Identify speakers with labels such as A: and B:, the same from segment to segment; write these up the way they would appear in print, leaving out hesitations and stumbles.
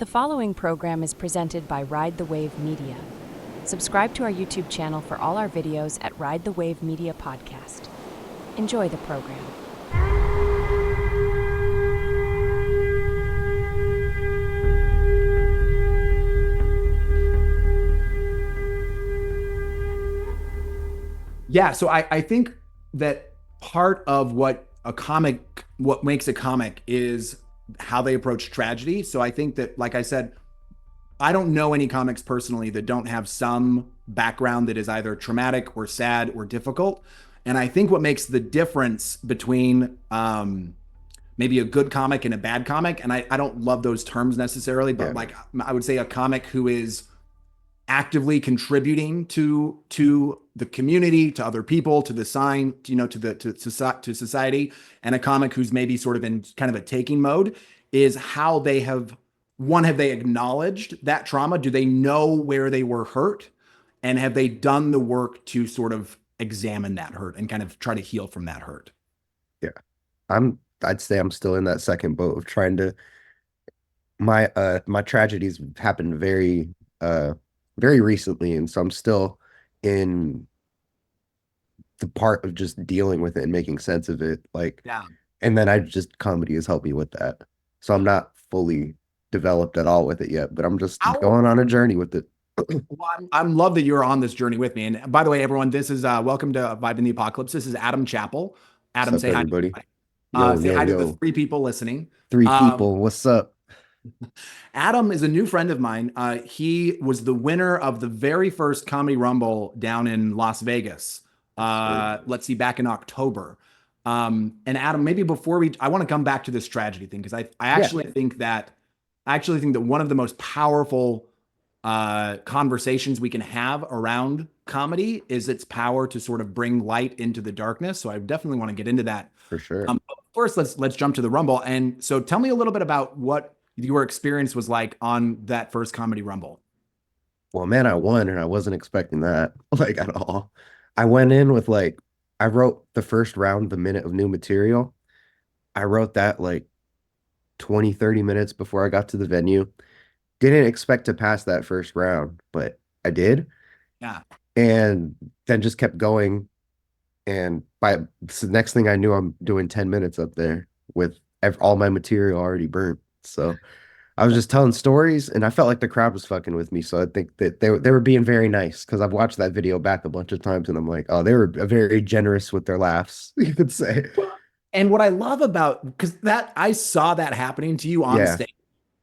A: The following program is presented by Ride the Wave Media. Subscribe to our YouTube channel for all our videos at Ride the Wave Media Podcast. Enjoy the program.
B: Yeah, so I think that part of what makes a comic is how they approach tragedy. So I think that, like I said, I don't know any comics personally that don't have some background that is either traumatic or sad or difficult. And I think what makes the difference between maybe a good comic and a bad comic, and I don't love those terms necessarily, but
C: Yeah,
B: like I would say a comic who is actively contributing to the community, to other people, to the sign, to society, and a comic who's maybe sort of in kind of a taking mode is how they have they acknowledged that trauma? Do they know where they were hurt? And have they done the work to sort of examine that hurt and kind of try to heal from that hurt?
C: yeah. I'd say I'm still in that second boat of trying to my tragedies happened very recently, and so I'm still in the part of just dealing with it and making sense of it.
B: Yeah.
C: And then comedy has helped me with that. So I'm not fully developed at all with it yet, but I'm just
B: How
C: going on a journey with it.
B: Well, I'm love that you're on this journey with me. And by the way, everyone, this is welcome to Vibe in the Apocalypse. This is Adam Chappel.
C: What's
B: Adam,
C: up,
B: say hi to
C: everybody?
B: everybody.
C: Yo,
B: Say
C: yo,
B: hi to the
C: yo.
B: three people listening.
C: Three
B: Um,
C: people. What's up?
B: Adam is a new friend of mine. He was the winner of the very first Comedy Rumble down in Las Vegas. Let's see, back in October. And Adam, maybe I want to come back to this tragedy thing because I
C: Yeah,
B: actually think that one of the most powerful conversations we can have around comedy is its power to sort of bring light into the darkness. So I definitely want to get into that.
C: for sure.
B: First, let's jump to the Rumble. And so tell me a little bit about what your experience was like on that first Comedy Rumble.
C: Well, man, I won and I wasn't expecting that like at all. I went in with I wrote the first round, the minute of new material. I wrote that like 20, 30 minutes before I got to the venue. Didn't expect to pass that first round, but I did.
B: Yeah.
C: And then just kept going. And the next thing I knew, I'm doing 10 minutes up there with all my material already burnt. So I was just telling stories, and I felt like the crowd was fucking with me. So I think that they were being very nice because I've watched that video back a bunch of times, and I'm like, oh, they were very generous with their laughs, you could say.
B: And what I love about because that I saw that happening to you on
C: Yeah,
B: stage,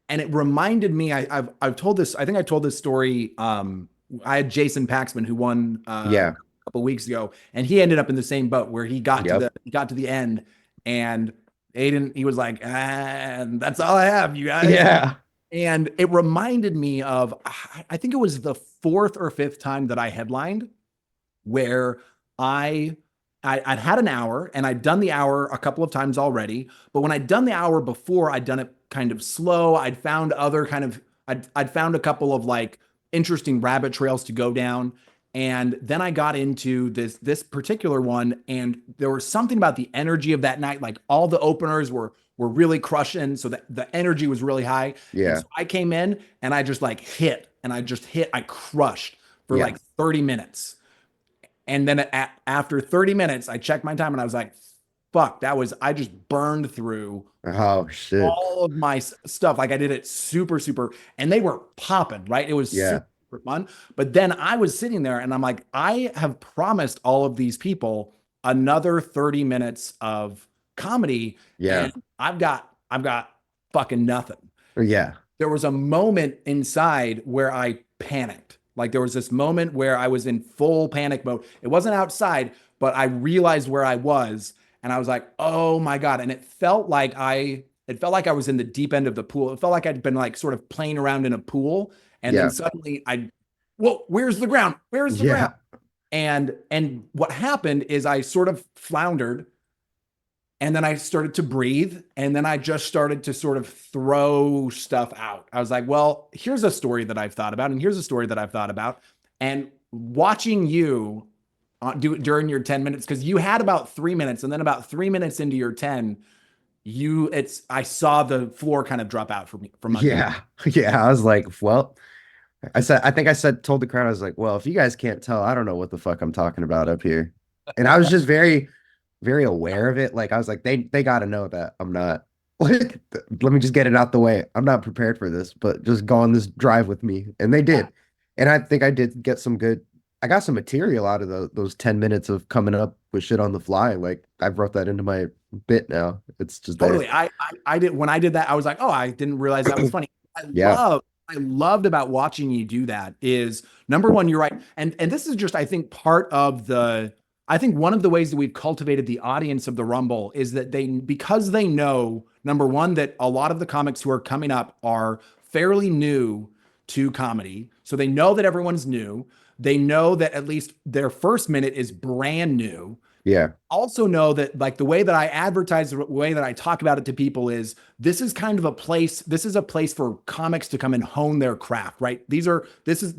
B: and it reminded me. I've told this. I think I told this story. I had Jason Paxman who won
C: yeah,
B: a couple weeks ago, and he ended up in the same boat where
C: yep,
B: he got to the end, and Aiden he was like, and that's all I have, you guys.
C: yeah,
B: And it reminded me of I think it was the fourth or fifth time that I headlined where I, I'd had an hour and I'd done the hour a couple of times already. But when I'd done the hour before, I'd done it kind of slow. I'd found a couple of like interesting rabbit trails to go down. And then I got into this particular one, and there was something about the energy of that night. Like all the openers were really crushing, so that the energy was really high. And
C: yeah,
B: so I came in and I just like hit, and I crushed for
C: yeah.
B: like 30 minutes. And then after 30 minutes, I checked my time and I was like, fuck, I just burned through
C: Oh shit.
B: all of my stuff. Like I did it super, super, and they were popping, right? It was
C: Yeah,
B: super fun. But then I was sitting there and I'm like, I have promised all of these people another 30 minutes of comedy,
C: yeah,
B: and I've got fucking nothing.
C: yeah,
B: There was a moment inside where I panicked. Like there was this moment where I was in full panic mode. It wasn't outside, but I realized where I was, and I was like, "Oh my God." And it felt like I was in the deep end of the pool. It felt like I'd been like sort of playing around in a pool, and then
C: yeah,
B: suddenly whoa, where's the ground? Where's the ground?
C: yeah,
B: And what happened is I sort of floundered, and then I started to breathe. And then I just started to sort of throw stuff out. I was like, well, here's a story that I've thought about. And here's a story that I've thought about. And watching you do it during your 10 minutes, because you had about 3 minutes. And then about 3 minutes into your 10, I saw the floor kind of drop out from under you.
C: Yeah. Yeah. I was like, well, I think I said, told the crowd, I was like, well, if you guys can't tell, I don't know what the fuck I'm talking about up here. And I was just very, very aware of it. Like, I was like, they got to know that I'm not, like, let me just get it out the way. I'm not prepared for this, but just go on this drive with me. And they
B: Yeah.
C: did. And I think I did get I got some material out of those 10 minutes of coming up with shit on the fly. Like, I wrote that into my bit now. It's just there.
B: Totally. I did when I did that, I was like, oh, I didn't realize that was funny. I
C: Yeah.
B: love I loved about watching you do that is number one, you're right. And this is just, I think, part of I think one of the ways that we've cultivated the audience of the Rumble is that because they know, number one, that a lot of the comics who are coming up are fairly new to comedy. So they know that everyone's new. They know that at least their first minute is brand new.
C: Yeah.
B: Also know that like the way that I advertise, the way that I talk about it to people is this is kind of a place, this is a place for comics to come and hone their craft, right? This isn't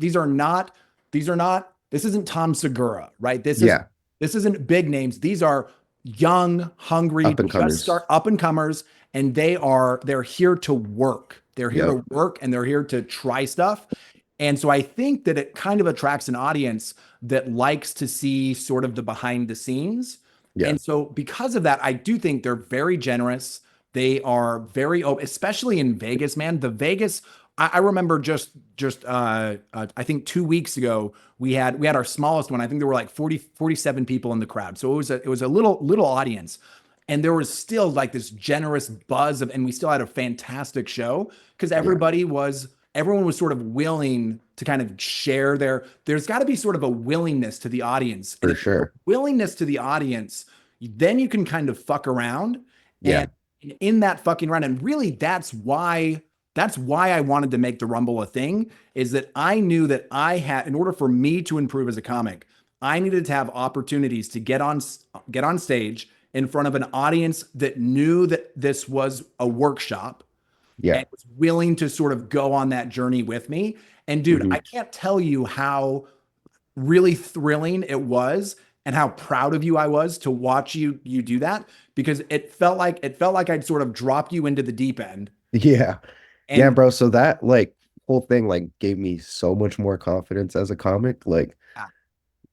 B: Tom Segura, right?
C: Yeah.
B: This isn't big names. These are young, hungry,
C: Up and
B: just start
C: comers.
B: up and comers, and they're here to work. They're here
C: Yep.
B: to work and they're here to try stuff. And so I think that it kind of attracts an audience that likes to see sort of the behind the scenes.
C: Yeah.
B: And so because of that, I do think they're very generous. They are very open, especially in Vegas, man. The Vegas, I remember I think 2 weeks ago, we had our smallest one. I think there were like 47 people in the crowd. So it was a little audience. And there was still like this generous buzz and we still had a fantastic show because
C: Yeah.
B: everyone was sort of willing to kind of share there's got to be sort of a willingness to the audience. And
C: For
B: if there's a
C: sure.
B: willingness to the audience, then you can kind of fuck around
C: Yeah.
B: and in that fucking run. And really that's why I wanted to make the Rumble a thing is that I knew that in order for me to improve as a comic, I needed to have opportunities to get on stage in front of an audience that knew that this was a workshop
C: Yeah.
B: and was willing to sort of go on that journey with me. And dude, I
C: Hmm.
B: can't tell you how really thrilling it was and how proud of you I was to watch you do that because it felt like I'd sort of dropped you into the deep end.
C: Yeah. Yeah,
B: And
C: bro. So that like whole thing like gave me so much more confidence as a comic. Like
B: ah,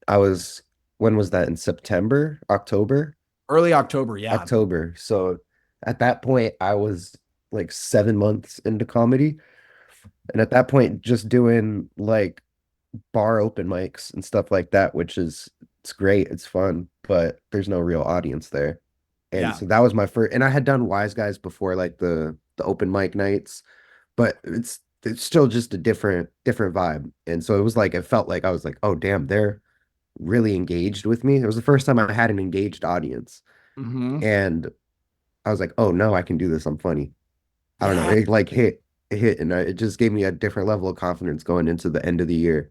C: I was, when was that? In September, October?
B: early October, yeah.
C: October. So at that point, I was like 7 months into comedy. And at that point, just doing like bar open mics and stuff like that, it's great, it's fun, but there's no real audience there. And
B: Yeah.
C: so that was my first, and I had done Wise Guys before, like the open mic nights, but it's still just a different vibe. And so it was like it felt like I was like, oh damn, they're really engaged with me. It was the first time I had an engaged audience.
B: Hmm.
C: And I was like, oh no, I can do this. I'm funny. I don't know.
B: Yeah.
C: It like it hit, and it just gave me a different level of confidence going into the end of the year,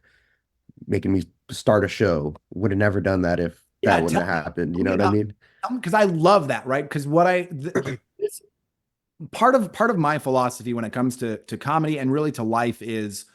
C: making me start a show. Would have never done that if that
B: Yeah.
C: wouldn't
B: Tell
C: have happened. You
B: tell
C: know
B: me
C: what I
B: about
C: mean?
B: because I love that, right? Because it's part of my philosophy when it comes to comedy and really to life is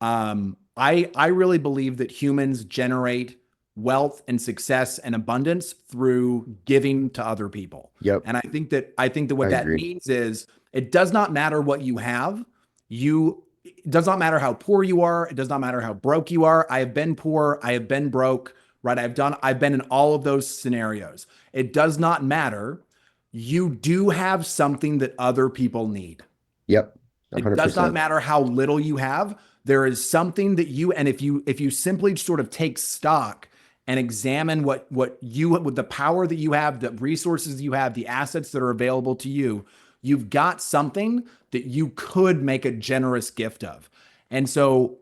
B: I really believe that humans generate wealth and success and abundance through giving to other people.
C: Yep,
B: And I think that
C: I
B: what that
C: agree.
B: means is it does not matter what you have. It does not matter how poor you are. It does not matter how broke you are. I have been poor. I have been broke, right? I've been in all of those scenarios. It does not matter. You do have something that other people need.
C: Yep,
B: It does not
C: 100%.
B: matter how little you have. There is something that and if you simply sort of take stock and examine with the power that you have, the resources you have, the assets that are available to you, you've got something that you could make a generous gift of. And so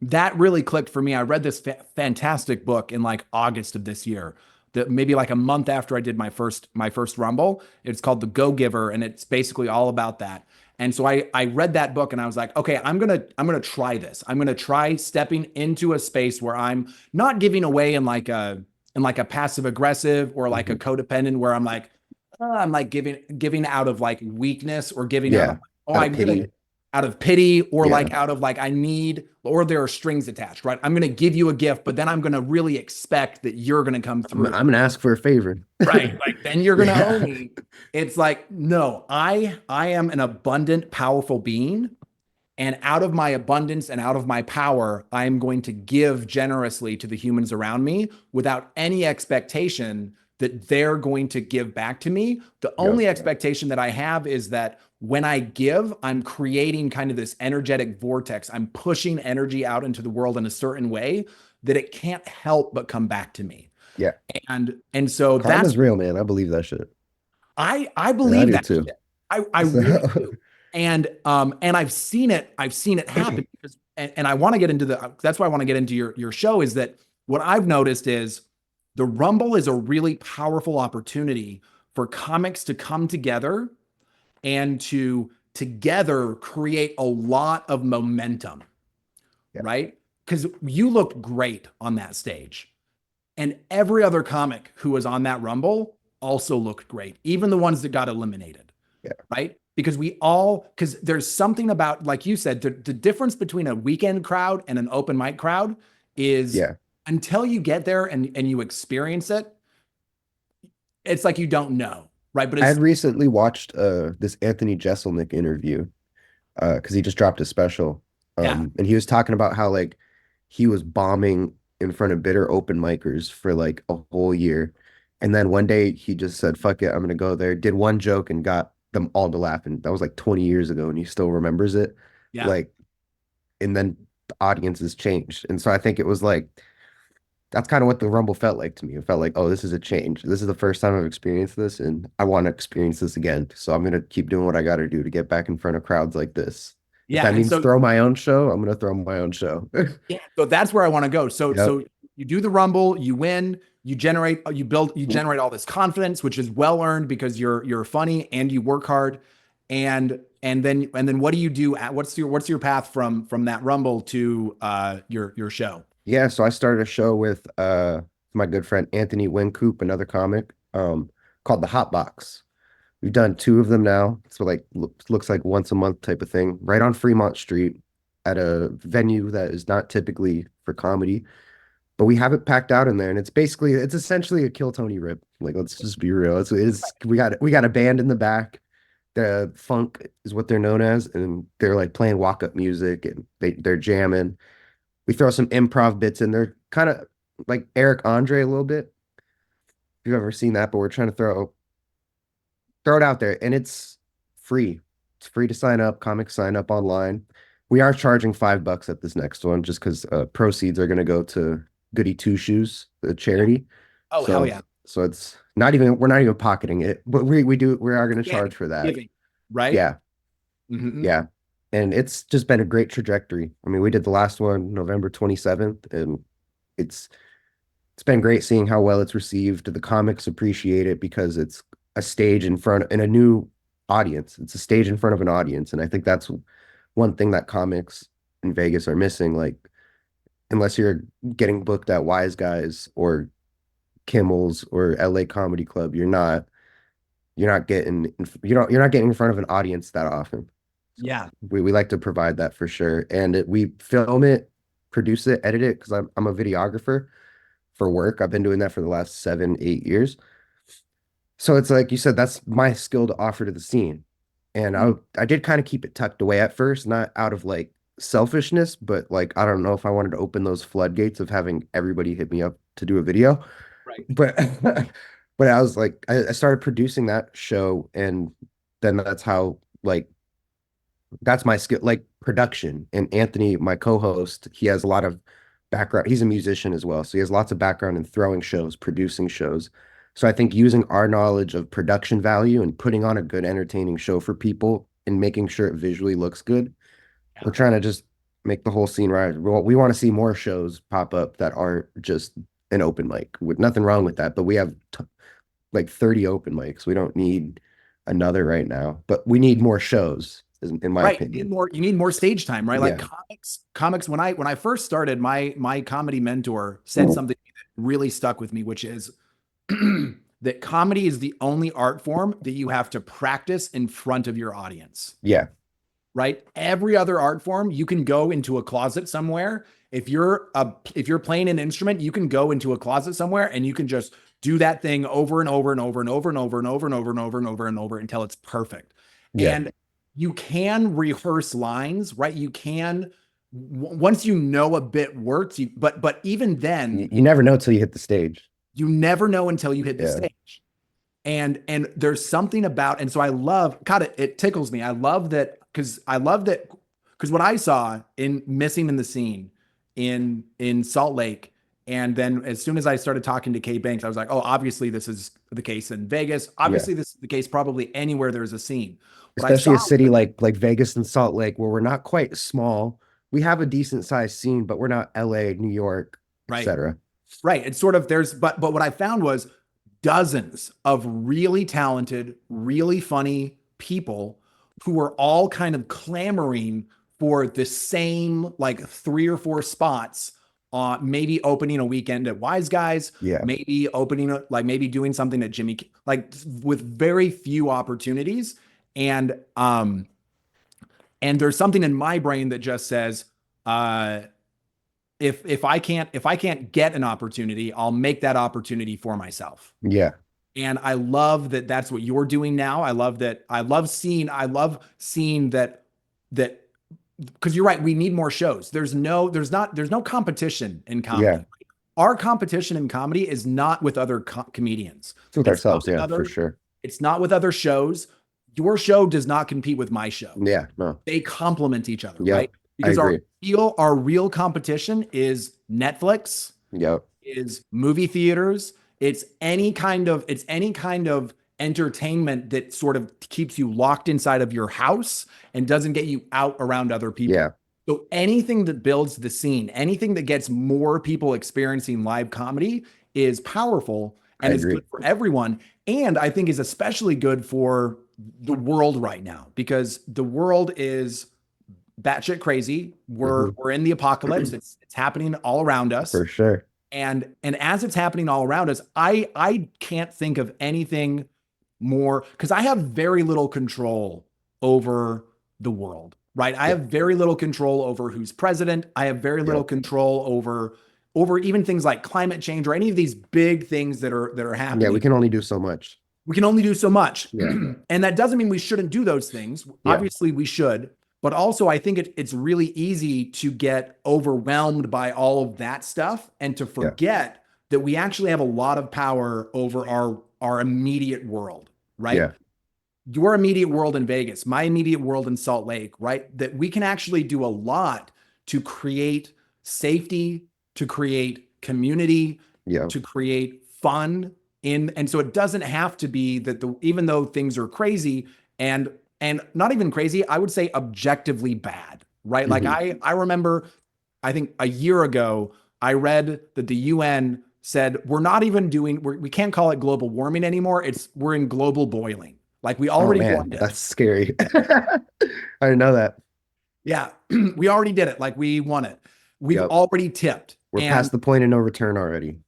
B: that really clicked for me. I read this fantastic book in like August of this year, that maybe like a month after I did my first Rumble. It's called The Go Giver, and it's basically all about that. And so I read that book and I was like, okay, I'm gonna try this. I'm gonna try stepping into a space where I'm not giving away in like a passive aggressive or like a
C: Mhm.
B: codependent where I'm like giving out of like weakness or giving out of
C: Yeah,
B: oh
C: out of
B: I'm gonna
C: pity.
B: pity, or
C: Yeah.
B: like out of like I need, or there are strings attached, right? I'm going to give you a gift, but then I'm going to really expect that you're going to come
C: I'm
B: through.
C: gonna ask for a favor.
B: Right. Like then you're going to owe
C: Yeah.
B: me. It's like, no, I am an abundant, powerful being. And out of my abundance and out of my power, I'm going to give generously to the humans around me without any expectation that they're going to give back to me. The
C: Yep.
B: only expectation that I have is that when I give, I'm creating kind of this energetic vortex. I'm pushing energy out into the world in a certain way that it can't help but come back to me.
C: Yeah.
B: And so that's
C: Karma's real, man. I believe that shit.
B: I
C: And I
B: believe
C: do
B: that
C: too.
B: shit. I really
C: So,
B: do. And I've seen it happen because and I want to get into that's why I want to get into your show is that what I've noticed is the Rumble is a really powerful opportunity for comics to come together and to together create a lot of momentum,
C: yeah.
B: right? Because you looked great on that stage. And every other comic who was on that Rumble also looked great, even the ones that got eliminated,
C: Yeah.
B: right? Because there's something about, like you said, the difference between a weekend crowd and an open mic crowd is
C: Yeah.
B: until you get there and you experience it, it's like you don't know, right? But
C: I had
B: it's,
C: recently watched this Anthony Jeselnik interview because he just dropped a special.
B: yeah,
C: And he was talking about how like he was bombing in front of bitter open micers for like a whole year. And then one day he just said, fuck it, I'm gonna go there, did one joke and got them all to laugh. And that was like 20 years ago and he still remembers it.
B: yeah,
C: Like, and then the audience has changed. And so I think it was like that's kind of what the Rumble felt like to me. It felt like, oh, this is a change. This is the first time I've experienced this, and I want to experience this again. So I'm gonna keep doing what I got to do to get back in front of crowds like this. If
B: yeah.
C: that
B: And
C: means
B: so
C: throw my own show, I'm gonna throw my own show.
B: yeah, so that's where I want to go.
C: Yep.
B: So you do the Rumble, you win, you generate all this confidence, which is well earned because you're funny and you work hard, and then what do you do? What's your path from that Rumble to your show?
C: Yeah, so I started a show with my good friend Anthony Wincoop, another comic, called the Hotbox. We've done two of them now. So like looks like once a month type of thing, right on Fremont Street at a venue that is not typically for comedy. But we have it packed out in there, and it's essentially a Kill Tony rip. Like, let's just be real. It's we got a band in the back. The funk is what they're known as, and they're like playing walk-up music and they're jamming. We throw some improv bits in there, kind of like Eric Andre a little bit. If you've ever seen that, but we're trying to throw it out there, and it's free. It's free to sign up. Comics sign up online. We are charging $5 at this next one just because proceeds are going to go to Goody Two Shoes, the
B: Yeah.
C: charity.
B: Oh, hell
C: So
B: yeah.
C: so it's not even we're not even pocketing it, but we are going to
B: Yeah,
C: charge for that.
B: giving, right?
C: Yeah,
B: Hmm.
C: yeah. And it's just been a great trajectory. I mean, we did the last one November 27th, and it's it's been great seeing how well it's received. The comics appreciate it because it's a stage in a new audience. It's a stage in front of an audience. And I think that's one thing that comics in Vegas are missing. Like, unless you're getting booked at Wise Guys or Kimmel's or LA Comedy Club, you're not getting in front of an audience that often. So
B: Yeah.
C: we like to provide that for sure. And we film it, produce it, edit it because I'm a videographer for work. I've been doing that for the last 7, 8 years. So it's like you said, that's my skill to offer to the scene. And I did kind of keep it tucked away at first, not out of like selfishness, but like I don't know if I wanted to open those floodgates of having everybody hit me up to do a video.
B: Right.
C: But but I was like I started producing that show, and then that's how like that's my skill, like production. And Anthony, my co-host, he has a lot of background. He's a musician as well, so he has lots of background in throwing shows, producing shows. So I think using our knowledge of production value and putting on a good, entertaining show for people and making sure it visually looks good,
B: Yeah.
C: we're trying to just make the whole scene right. We want to see more shows pop up that aren't just an open mic. With nothing wrong with that, but we have like 30 open mics. We don't need another right now, but we need more shows, in my
B: Right.
C: opinion.
B: You need more stage time, right? Like
C: Yeah.
B: comics, when I first started, my comedy mentor said something that really stuck with me, which is that comedy is the only art form that you have to practice in front of your audience.
C: Yeah.
B: right? Every other art form, you can go into a closet somewhere. If you're playing an instrument, you can go into a closet somewhere and you can just do that thing over and over and over and over and over and over and over and over and over and over until it's perfect.
C: Yeah.
B: And you can rehearse lines, right? You can once you know a bit works, but even then,
C: You never know till you hit the stage.
B: you never know until you hit the
C: Yeah.
B: stage. And there's something about, and so I love, God, it tickles me. I love that because what I saw in Missing in the Scene in Salt Lake, and then as soon as I started talking to Kay Banks, I was like, oh, obviously this is the case in Vegas.
C: Yeah.
B: Obviously this is the case probably anywhere there's a scene. What I
C: Especially
B: saw,
C: a city like Vegas and Salt Lake, where we're not quite small. We have a decent sized scene, but we're not LA, New York,
B: right,
C: etc.
B: right. It's sort of but what I found was dozens of really talented, really funny people who were all kind of clamoring for the same like 3 or 4 spots, maybe opening a weekend at Wise Guys,
C: Yeah.
B: maybe maybe doing something at Jimmy, like with very few opportunities. And and there's something in my brain that just says, uh, if I can't get an opportunity, I'll make that opportunity for myself.
C: Yeah.
B: And I love that that's what you're doing now. I love seeing that because you're right, we need more shows. There's no competition in
C: Yeah.
B: comedy. Our competition in comedy is not with other comedians.
C: It's with
B: It's not
C: ourselves.
B: with
C: Yeah, for
B: other
C: sure.
B: it's not with other shows. Your show does not compete with my show.
C: Yeah. No.
B: They complement each other, right?
C: Yep. I
B: Because
C: agree.
B: our real competition is Netflix,
C: Yep.
B: is movie theaters. It's any kind of entertainment that sort of keeps you locked inside of your house and doesn't get you out around other people.
C: Yeah.
B: So anything that builds the scene, anything that gets more people experiencing live comedy is powerful
C: I
B: and is
C: agree.
B: good for everyone. And I think is especially good for the world right now because the world is batshit crazy. We're
C: Mhm.
B: we're in the apocalypse. It's happening all around us.
C: For sure.
B: And as it's happening all around us, I can't think of anything more because I have very little control over the world, right? I
C: Yeah.
B: have very little control over who's president. I have very little
C: Yep.
B: control over even things like climate change or any of these big things that are
C: Yeah. We
B: happening.
C: can only do so much.
B: We can only do so much.
C: Yeah.
B: And that doesn't mean we shouldn't do those things.
C: Yeah.
B: Obviously, we should. But also, I think it's really easy to get overwhelmed by all of that stuff and to
C: Yeah.
B: forget that we actually have a lot of power over our immediate world, right?
C: Yeah.
B: Your immediate world in Vegas, my immediate world in Salt Lake, right? That we can actually do a lot to create safety, to create community,
C: Yeah.
B: to create fun and so it doesn't have to be that even though things are crazy and not even crazy, I would say objectively bad, right? Like
C: Mhm.
B: I remember I think a year ago I read that the UN said we can't call it global warming anymore. We're in global boiling. Like we
C: Oh
B: already
C: man,
B: won it.
C: that's scary. I didn't know that.
B: Yeah, we already did it. Like we won it. We've
C: Yep.
B: already tipped.
C: We're
B: And
C: past the point of no return already.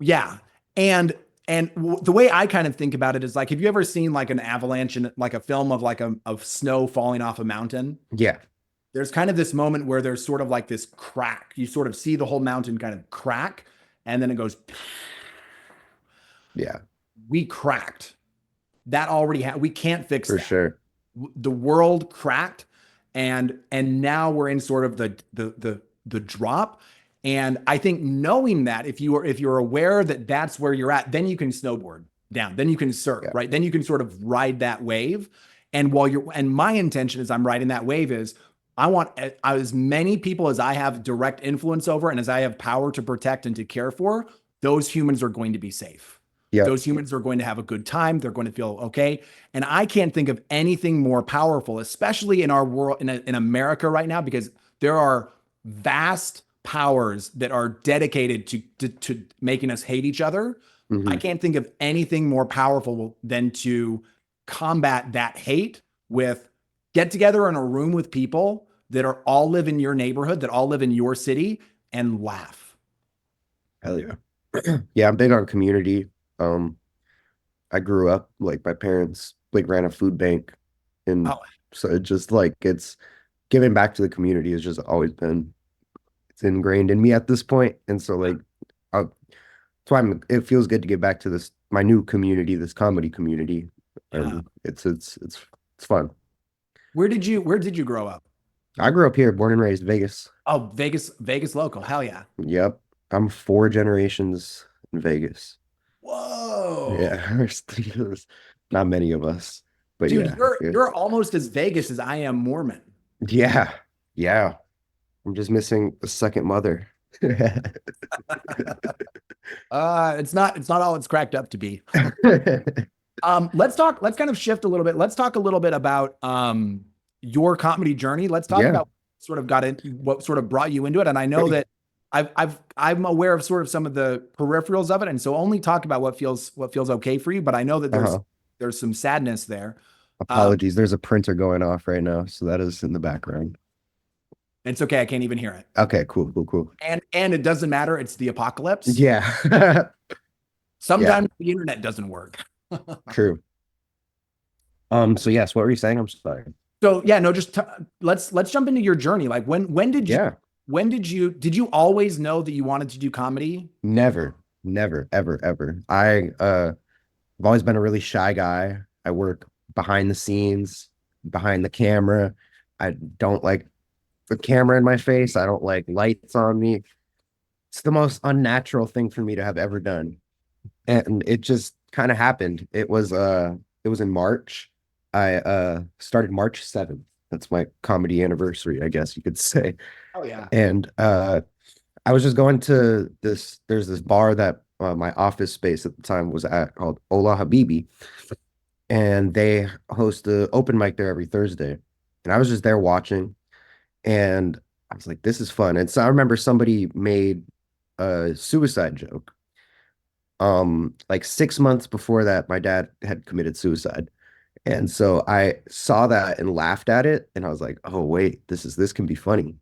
B: yeah. And the way I kind of think about it is like, have you ever seen like an avalanche in like a film of like of snow falling off a mountain?
C: Yeah.
B: There's kind of this moment where there's sort of like this crack. You sort of see the whole mountain kind of crack, and then it goes,
C: Yeah.
B: we cracked. That already we can't fix
C: For
B: that.
C: sure.
B: The world cracked, and now we're in sort of the drop. And I think knowing that if you're aware that that's where you're at, then you can snowboard down, then you can surf,
C: Yeah.
B: right? Then you can sort of ride that wave. And my intention as I'm riding that wave is I want as many people as I have direct influence over and as I have power to protect and to care for, those humans are going to be safe.
C: Yep.
B: Those humans are going to have a good time. They're going to feel okay. And I can't think of anything more powerful, especially in our world, in America right now, because there are vast powers that are dedicated to making us hate each other. I
C: Mhm.
B: can't think of anything more powerful than to combat that hate with get together in a room with people that are all live in your neighborhood, that all live in your city, and laugh.
C: Hell yeah. Yeah, I'm big on community. Um, I grew up like my parents like ran a food bank, and
B: Oh,
C: so it just like giving back to the community has just always been, it's ingrained in me at this point. And so like, that's why it feels good to get back to this, my new community, this comedy community.
B: Yeah.
C: And it's fun.
B: Where did you grow up?
C: I grew up here, born and raised Vegas.
B: Oh, Vegas local. Hell yeah.
C: Yep. I'm four generations in Vegas.
B: Whoa.
C: Yeah. There's not many of us, but
B: Dude,
C: yeah.
B: you're almost as Vegas as I am Mormon.
C: Yeah. Yeah. I'm just missing a second mother.
B: It's not all it's cracked up to be. Let's kind of shift a little bit. Let's talk a little bit about your comedy journey. Let's talk
C: Yeah.
B: about what sort of brought you into it. And I know that I'm aware of sort of some of the peripherals of it. And so only talk about what feels okay for you. But I know that
C: Uh-huh.
B: there's some sadness there.
C: Apologies. There's a printer going off right now, so that is in the background.
B: It's okay. I can't even hear it.
C: Okay, cool, cool, cool.
B: And it doesn't matter. It's the apocalypse.
C: Yeah.
B: Sometimes the internet doesn't work.
C: True. So yes, what were you saying? I'm sorry.
B: So yeah, no, let's jump into your journey. Like did you always know that you wanted to do comedy?
C: Never, never, ever, ever. I've always been a really shy guy. I work behind the scenes, behind the camera. I don't like the camera in my face. I don't like lights on me. It's the most unnatural thing for me to have ever done. And it just kind of happened. It was in March. I started March 7th. That's my comedy anniversary, I guess you could say.
B: Oh yeah.
C: And I was just going to there's this bar that my office space at the time was at called Ola Habibi, and they host a open mic there every Thursday. And I was just there watching, and I was like, this is fun. And so I remember somebody made a suicide joke. Like 6 months before that, my dad had committed suicide. And so I saw that and laughed at it, and I was like, oh wait, this can be funny.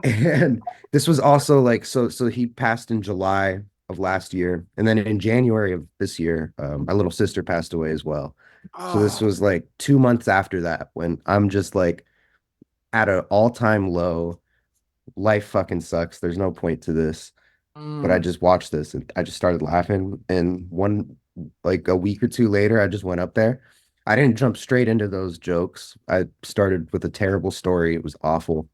C: And this was also like, so he passed in July of last year, and then in January of this year, my little sister passed away as well. So this
B: Oh,
C: was like 2 months after that, when I'm just like at an all-time low. Life fucking sucks. There's no point to this. But I
B: mm.
C: just watched this and I just started laughing. And like a week or two later, I just went up there. I didn't jump straight into those jokes. I started with a terrible story. It was awful.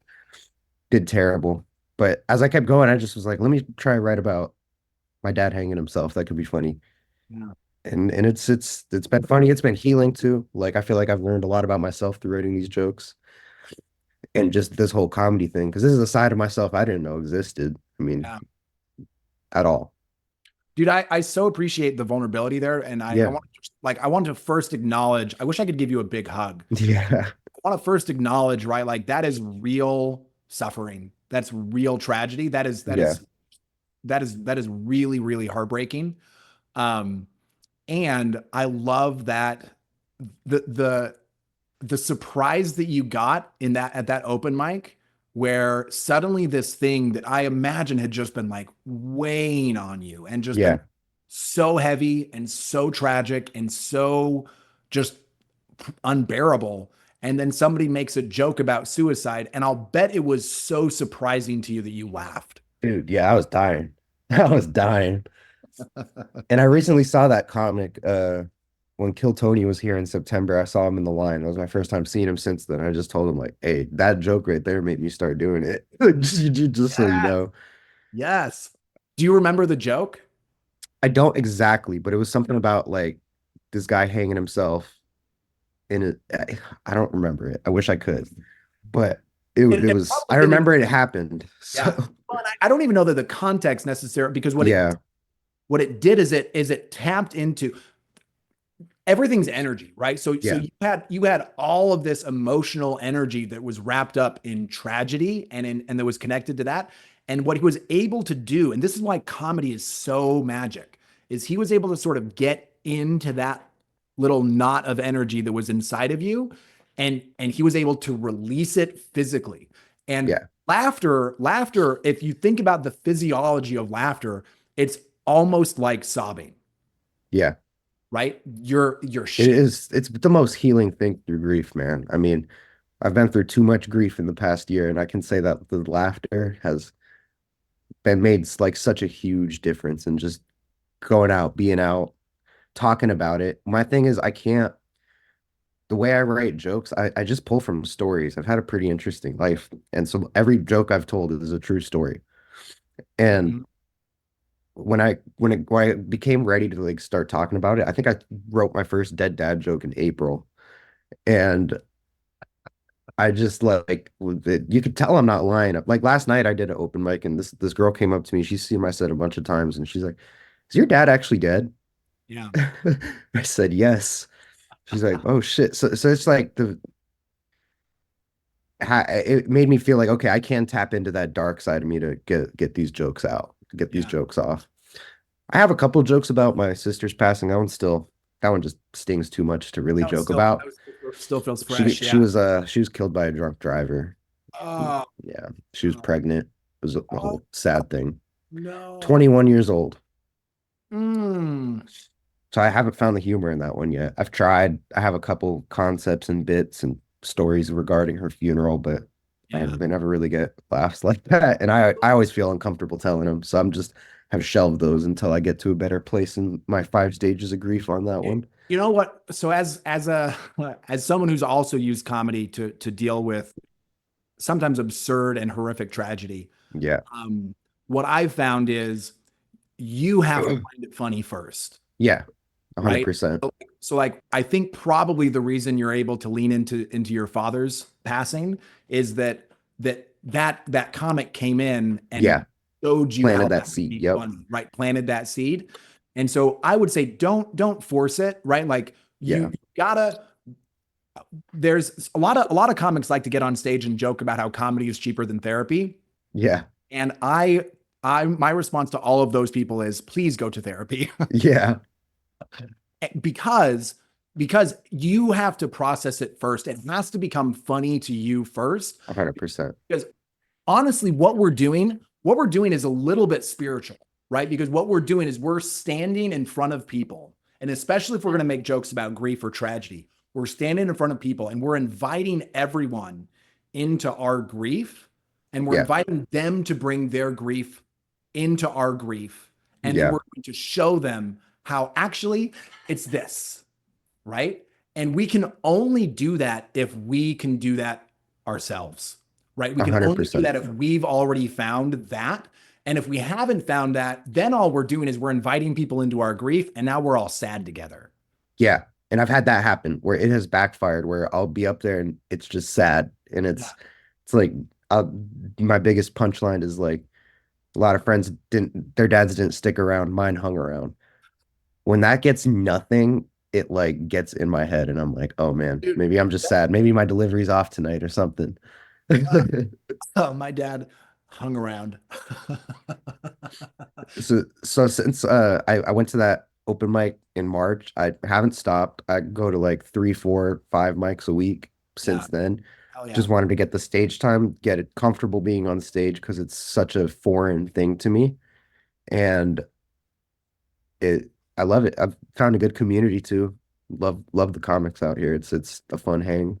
C: Did terrible. But as I kept going, I just was like, let me try to write about my dad hanging himself. That could be funny.
B: Yeah.
C: And it's been funny. It's been healing too. Like I feel like I've learned a lot about myself through writing these jokes and just this whole comedy thing. Because this is a side of myself I didn't know existed. I mean,
B: Yeah.
C: at all.
B: Dude, I so appreciate the vulnerability there. And
C: Yeah.
B: I want to first acknowledge, I wish I could give you a big hug.
C: Yeah.
B: I want to first acknowledge, right? Like that is real suffering. That's real tragedy.
C: Yeah.
B: That is really, really heartbreaking. Um, and I love that the the the surprise that you got in that at that open mic where suddenly this thing that I imagine had just been like weighing on you and just been
C: Yeah.
B: so heavy and so tragic and so just unbearable. And then somebody makes a joke about suicide. And I'll bet it was so surprising to you that you laughed.
C: Dude, yeah, I was dying. I was dying. And I recently saw that comic when Kill Tony was here in September. I saw him in the line. It was my first time seeing him since then. I just told him like, "Hey, that joke right there made me start doing it." Just so you
B: Yeah.
C: know.
B: Yes. Do you remember the joke?
C: I don't exactly, but it was something about like this guy hanging himself in it. I don't remember it. I wish I could. But it
B: And
C: was I
B: probably
C: remember it happened.
B: yeah.
C: So
B: Well, and I don't even know that the context necessarily because
C: yeah,
B: what it did is it tapped into everything's energy, right? So
C: yeah,
B: you had all of this emotional energy that was wrapped up in tragedy and that was connected to that. And what he was able to do, and this is why comedy is so magic, is he was able to sort of get into that little knot of energy that was inside of you, and he was able to release it physically. And
C: yeah,
B: laughter, if you think about the physiology of laughter, it's almost like sobbing,
C: yeah.
B: right? You're
C: It
B: shaking.
C: is. It's the most healing thing through grief, man. I mean, I've been through too much grief in the past year, and I can say that the laughter has been made like such a huge difference in just going out, being out, talking about it. My thing is I can't the way I write jokes, I just pull from stories. I've had a pretty interesting life. And so every joke I've told is a true story. And
B: Mhm.
C: when I became ready to like start talking about it, I think I wrote my first dead dad joke in April. And I just like you could tell I'm not lying. Like last night I did an open mic and this girl came up to me. She's seen my set a bunch of times and she's like, "Is your dad actually dead?"
B: Yeah.
C: I said, "Yes." She's like, "Oh shit." So it's like it made me feel like, okay, I can tap into that dark side of me to get these jokes out, get these
B: Yeah.
C: jokes off. I have a couple jokes about my sister's passing. That one just stings too much to really joke
B: That
C: about.
B: was still feels fresh.
C: She
B: Yeah.
C: was she was killed by a drunk driver.
B: Oh,
C: Yeah, she was pregnant. It was a
B: oh
C: whole sad thing.
B: no.
C: 21 years old.
B: Mm.
C: So I haven't found the humor in that one yet. I've tried. I have a couple concepts and bits and stories regarding her funeral, but
B: Yeah.
C: they never really get laughs like that. And I always feel uncomfortable telling them. So I'm just have shelved those until I get to a better place in my 5 stages of grief on that one.
B: You know what? So as a as someone who's also used comedy to deal with sometimes absurd and horrific tragedy,
C: Yeah.
B: um, what I've found is you have to find it funny first,
C: Yeah.
B: right?
C: 100%.
B: So like I think probably the reason you're able to lean into your father's passing is that comic came in and
C: Yeah.
B: showed you how
C: Planted that
B: that could
C: seed.
B: be
C: Yep.
B: funny, right? Planted that seed. And so I would say don't force it, right? Like
C: Yeah.
B: you gotta there's a lot of comics like to get on stage and joke about how comedy is cheaper than therapy.
C: Yeah.
B: And I my response to all of those people is please go to therapy.
C: Yeah.
B: because because you have to process it first. It has to become funny to you first.
C: 100%.
B: Because honestly, what we're doing is a little bit spiritual, right? Because what we're doing is we're standing in front of people. And especially if we're going to make jokes about grief or tragedy, we're standing in front of people and we're inviting everyone into our grief and we're
C: Yeah.
B: inviting them to bring their grief into our grief. And then
C: Yeah.
B: we're going to show them how actually it's this, right? And we can only do that if we can do that ourselves, right? We can only do
C: 100%.
B: that if we've already found that. And if we haven't found that, then all we're doing is we're inviting people into our grief and now we're all sad together.
C: Yeah. And I've had that happen where it has backfired where I'll be up there and it's just sad. And
B: Yeah.
C: it's like my biggest punchline is like a lot of friends didn't their dads didn't stick around, mine hung around. When that gets nothing, it like gets in my head and I'm like, oh man,
B: Dude,
C: maybe I'm just sad. Maybe my delivery's off tonight or something.
B: my dad hung around.
C: So since I went to that open mic in March, I haven't stopped. I go to like 3, 4, 5 mics a week
B: Yeah.
C: since then.
B: Hell yeah.
C: Just wanted to get the stage time, get it comfortable being on stage because it's such a foreign thing to me. And it I love it. I've found a good community too. Love the comics out here. It's a fun hang,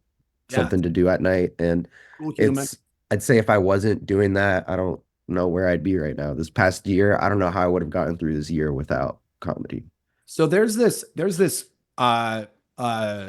B: Yeah.
C: something to do at night. And
B: Cool human.
C: it's I'd say if I wasn't doing that, I don't know where I'd be right now. This past year, I don't know how I would have gotten through this year without comedy.
B: So there's this uh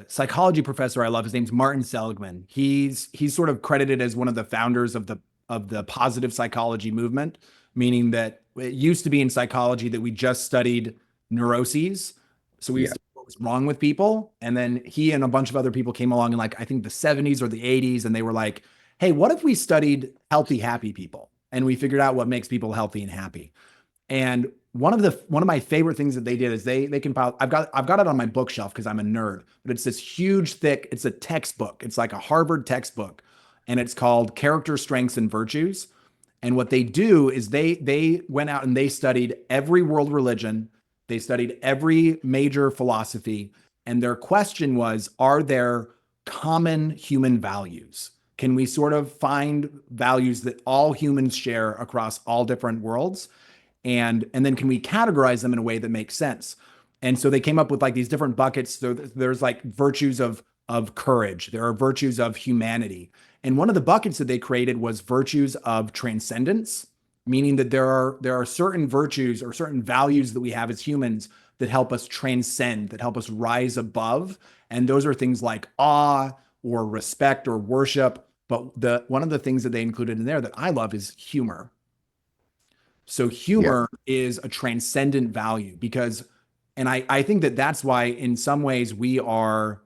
B: psychology professor I love. His name's Martin Seligman. He's sort of credited as one of the founders of the positive psychology movement, meaning that it used to be in psychology that we just studied neuroses. So we
C: Yeah.
B: used to know what was wrong with people. And then he and a bunch of other people came along in like I think the 70s or the 80s, and they were like, hey, what if we studied healthy, happy people? And we figured out what makes people healthy and happy. And one of my favorite things that they did is they compiled. I've got it on my bookshelf because I'm a nerd, but it's this huge, thick. It's a textbook. It's like a Harvard textbook, and it's called Character Strengths and Virtues. And what they do is they went out and they studied every world religion, they studied every major philosophy, and their question was, are there common human values? Can we sort of find values that all humans share across all different worlds? And then can we categorize them in a way that makes sense? And so they came up with like these different buckets. So there's like virtues of of courage. There are virtues of humanity. And one of the buckets that they created was virtues of transcendence, meaning that there are certain virtues or certain values that we have as humans that help us transcend, that help us rise above. And those are things like awe or respect or worship. But one of the things that they included in there that I love is humor. So
C: Yeah.
B: humor is a transcendent value because, and I think that that's why in some ways we're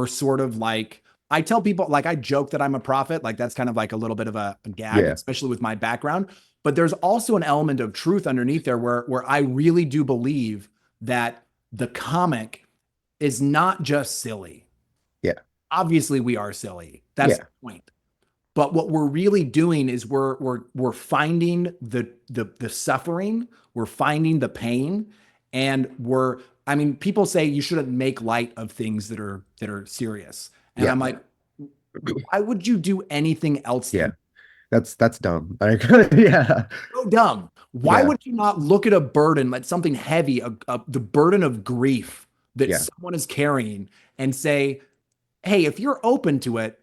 B: sort of like, I tell people, like I joke that I'm a prophet, like that's kind of like a little bit of a gag,
C: Yeah.
B: especially with my background. But there's also an element of truth underneath there where I really do believe that the comic is not just silly.
C: Yeah.
B: Obviously we are silly. That's
C: Yeah.
B: the point. But what we're really doing is we're finding the suffering, we're finding the pain, and I mean, people say you shouldn't make light of things that are serious. And
C: Yeah.
B: I'm like, why would you do anything else
C: Yeah.
B: then?
C: That's dumb. Like, yeah.
B: So dumb. Why
C: Yeah.
B: would you not look at a burden, like something heavy, the burden of grief that
C: Yeah.
B: someone is carrying, and say, hey, if you're open to it,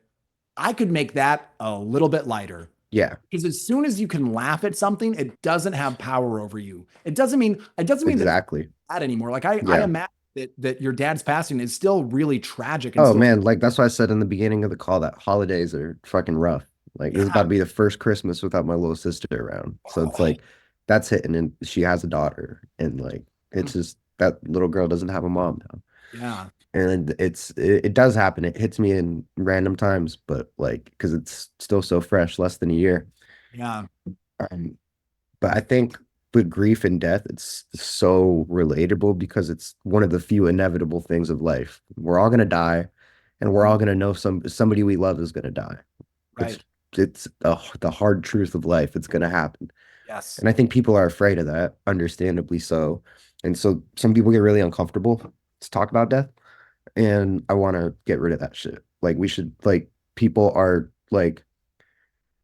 B: I could make that a little bit lighter.
C: Yeah.
B: Because as soon as you can laugh at something, it doesn't have power over you. It doesn't mean that it's
C: Exactly.
B: bad anymore. Like I
C: Yeah.
B: imagine that your dad's passing is still really tragic and
C: Oh
B: still,
C: man, like that's why I said in the beginning of the call that holidays are fucking rough. Like this is about
B: yeah.
C: to be the first Christmas without my little sister around. So it's
B: Oh,
C: like that's hitting, and she has a daughter, and like it's just that little girl doesn't have a mom now.
B: yeah.
C: And it does happen. It hits me in random times, but like because it's still so fresh, less than a year.
B: Yeah.
C: Um, but I think with grief and death, it's so relatable because it's one of the few inevitable things of life. We're all gonna die, and we're all gonna know somebody we love is gonna die. It's
B: Right.
C: the hard truth of life. It's gonna happen,
B: Yes.
C: and I think people are afraid of that, understandably so. And so some people get really uncomfortable to talk about death, and I want to get rid of that shit. Like we should like people are like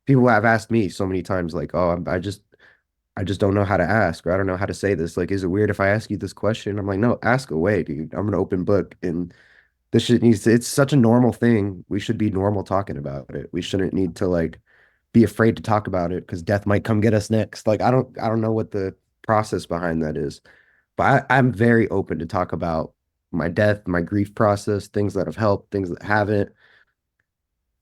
C: people have asked me so many times like, "Oh, I just don't know how to ask, or I don't know how to say this. Like, is it weird if I ask you this question?" I'm like, "No, ask away, dude. I'm an open book." And this shit it's such a normal thing. We should be normal talking about it. We shouldn't need to like be afraid to talk about it because death might come get us next. Like, I don't know what the process behind that is, but I'm very open to talk about my death, my grief process, things that have helped, things that haven't.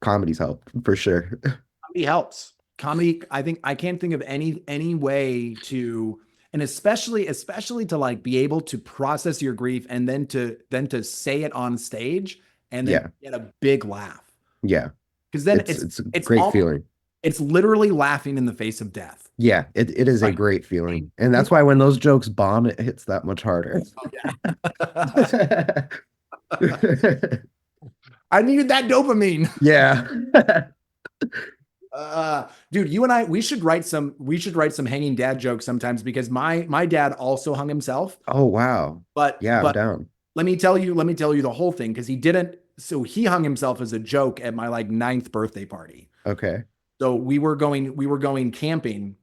C: Comedy's helped for sure.
B: Comedy helps. Comedy, I think I can't think of any way to, and especially to like be able to process your grief and then to say it on stage and then
C: Yeah.
B: get a big laugh.
C: Yeah.
B: Because then
C: It's a
B: it's
C: great
B: all
C: feeling.
B: it's literally laughing in the face of death.
C: Yeah, it is a
B: Right.
C: great feeling. And that's why when those jokes bomb, it hits that much harder.
B: I needed that dopamine.
C: Yeah.
B: Dude, you and I, we should write some hanging dad jokes sometimes because my dad also hung himself.
C: Oh wow.
B: But
C: Yeah, I'm
B: but
C: down.
B: let me tell you the whole thing because he didn't. So he hung himself as a joke at my like ninth birthday party.
C: Okay.
B: So we were going camping,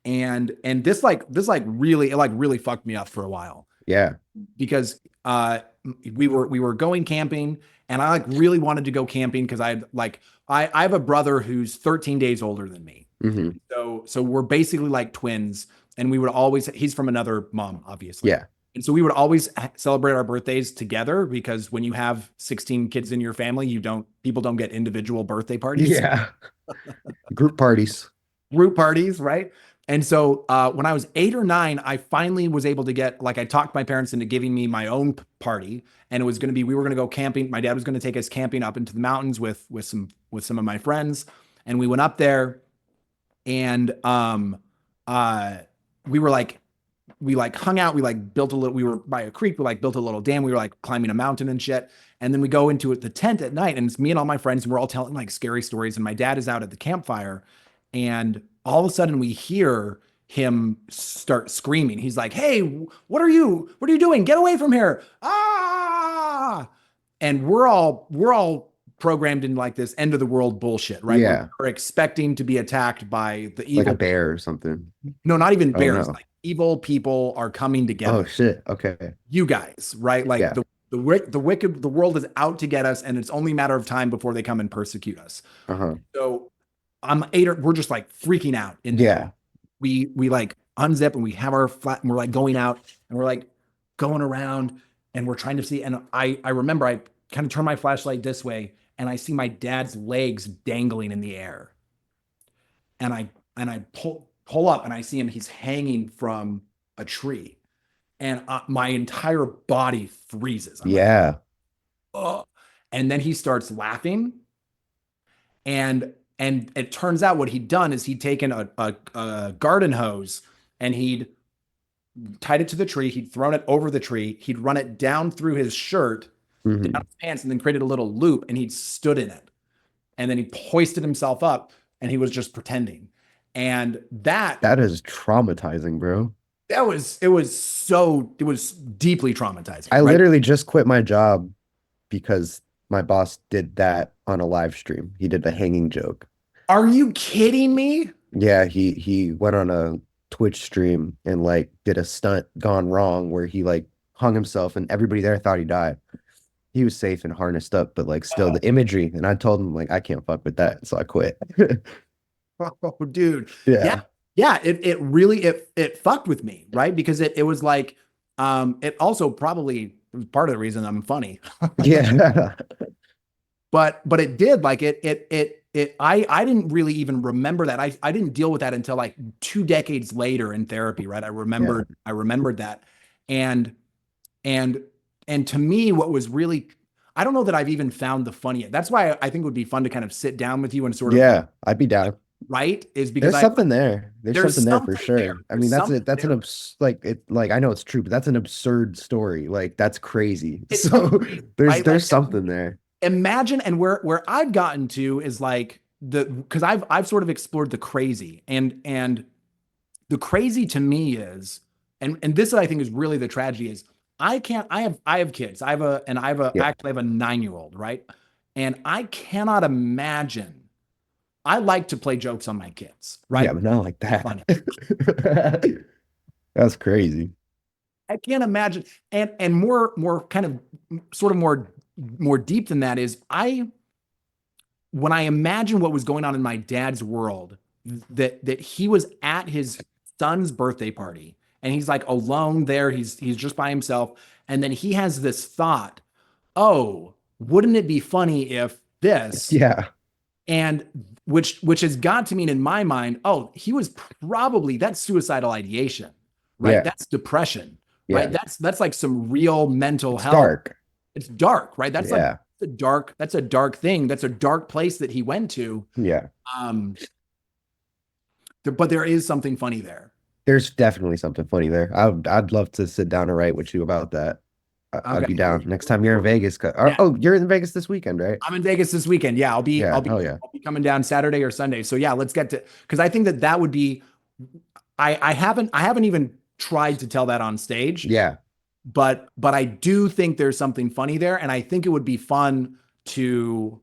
B: and this like really fucked me up for a while
C: Yeah.
B: because we were going camping, and I like really wanted to go camping because I have a brother who's 13 days older than me.
C: Hmm.
B: So we're basically like twins, and we would always, he's from another mom, obviously.
C: Yeah.
B: And so we would always celebrate our birthdays together because when you have 16 kids in your family, people don't get individual birthday parties,
C: Yeah. Group parties.
B: group parties, right? And so when I was 8 or 9, I finally was able to get, like, I talked my parents into giving me my own party, and it was going to be, we were going to go camping. My dad was going to take us camping up into the mountains with some of my friends, and we went up there, and uh, we were like, we like hung out. We like built a little, we were by a creek. We like built a little dam. We were like climbing a mountain and shit. And then we go into the tent at night, and it's me and all my friends, and we're all telling like scary stories. And my dad is out at the campfire, and all of a sudden we hear him start screaming. He's like, "Hey, what are you doing? Get away from here!" Ah! And we're all programmed in like this end of the world bullshit, right?
C: Yeah.
B: We're expecting to be attacked by the
C: Like a
B: evil.
C: bear or something.
B: No, not even
C: Oh
B: bears.
C: no.
B: Like evil people are coming
C: Oh
B: together.
C: shit. Okay.
B: You guys, right? Like
C: Yeah.
B: the the world is out to get us, and it's only a matter of time before they come and persecute us.
C: Uh-huh.
B: So we're just like freaking out. And
C: Yeah.
B: we like unzip and we have our flat and we're like going out and we're like going around and we're trying to see. And I remember I kind of turn my flashlight this way and I see my dad's legs dangling in the air. And I pull up and I see him, he's hanging from a tree. And my entire body freezes. I'm like,
C: Yeah.
B: oh. And then he starts laughing. And it turns out what he'd done is he'd taken a garden hose and he'd tied it to the tree. He'd thrown it over the tree. He'd run it down through his shirt,
C: Mhm.
B: down his pants, and then created a little loop. And he'd stood in it. And then he hoisted himself up and he was just pretending. And that
C: is traumatizing, bro.
B: it was deeply traumatizing.
C: I
B: right?
C: literally just quit my job because my boss did that on a live stream. He did a hanging joke.
B: Are you kidding me?
C: Yeah, he went on a Twitch stream and like did a stunt gone wrong where he like hung himself and everybody there thought he died. He was safe and harnessed up, but like still the imagery. And I told him like I can't fuck with that, so I quit.
B: Oh, dude.
C: Yeah.
B: Yeah. It really it fucked with me, right? Because it was like it also probably was part of the reason I'm funny.
C: Yeah.
B: But it did like I didn't really even remember that. I didn't deal with that until like 2 decades later in therapy, right? I remembered that. And and to me, what was really, I don't know that I've even found the funny yet. That's why I think it would be fun to kind of sit down with you and sort of,
C: Yeah, I'd be down.
B: right? Is because
C: There's something there. There's something there for
B: something there.
C: sure. I mean,
B: There's
C: that's
B: something
C: an like it like I know it's true, but that's an absurd story. Like that's crazy.
B: It's
C: So
B: crazy,
C: there's
B: right? Like,
C: something there.
B: imagine, and where I've gotten to is like because I've sort of explored the crazy, and the crazy to me is, and this I think is really the tragedy is I have kids.
C: Yeah.
B: Actually I have a 9-year-old, right? And I cannot imagine. I like to play jokes on my kids,
C: Yeah,
B: right?
C: but not like
B: Funny.
C: that. That's crazy.
B: I can't imagine. And more kind of sort of more deep than that is when I imagine what was going on in my dad's world, that he was at his son's birthday party and he's like alone there, he's just by himself, and then he has this thought, oh, wouldn't it be funny if this,
C: Yeah.
B: and which has got to mean in my mind, oh, he was probably, that's suicidal ideation, right?
C: Yeah.
B: That's depression, right?
C: Yeah.
B: That's like some real mental
C: It's
B: health.
C: dark.
B: It's dark, right? That's like
C: Yeah.
B: that's a dark thing. That's a dark place that he went to.
C: Yeah.
B: But there is something funny there.
C: There's definitely something funny there. I'd love to sit down and write with you about that. I'd be
B: Okay.
C: down next time you're in Vegas.
B: Yeah.
C: Oh, you're in Vegas this weekend, right?
B: I'm in Vegas this weekend. Yeah, I'll be
C: Oh yeah.
B: I'll be coming down Saturday or Sunday. So yeah, let's get to, because I think that would be, I haven't even tried to tell that on stage.
C: Yeah.
B: But I do think there's something funny there, and I think it would be fun to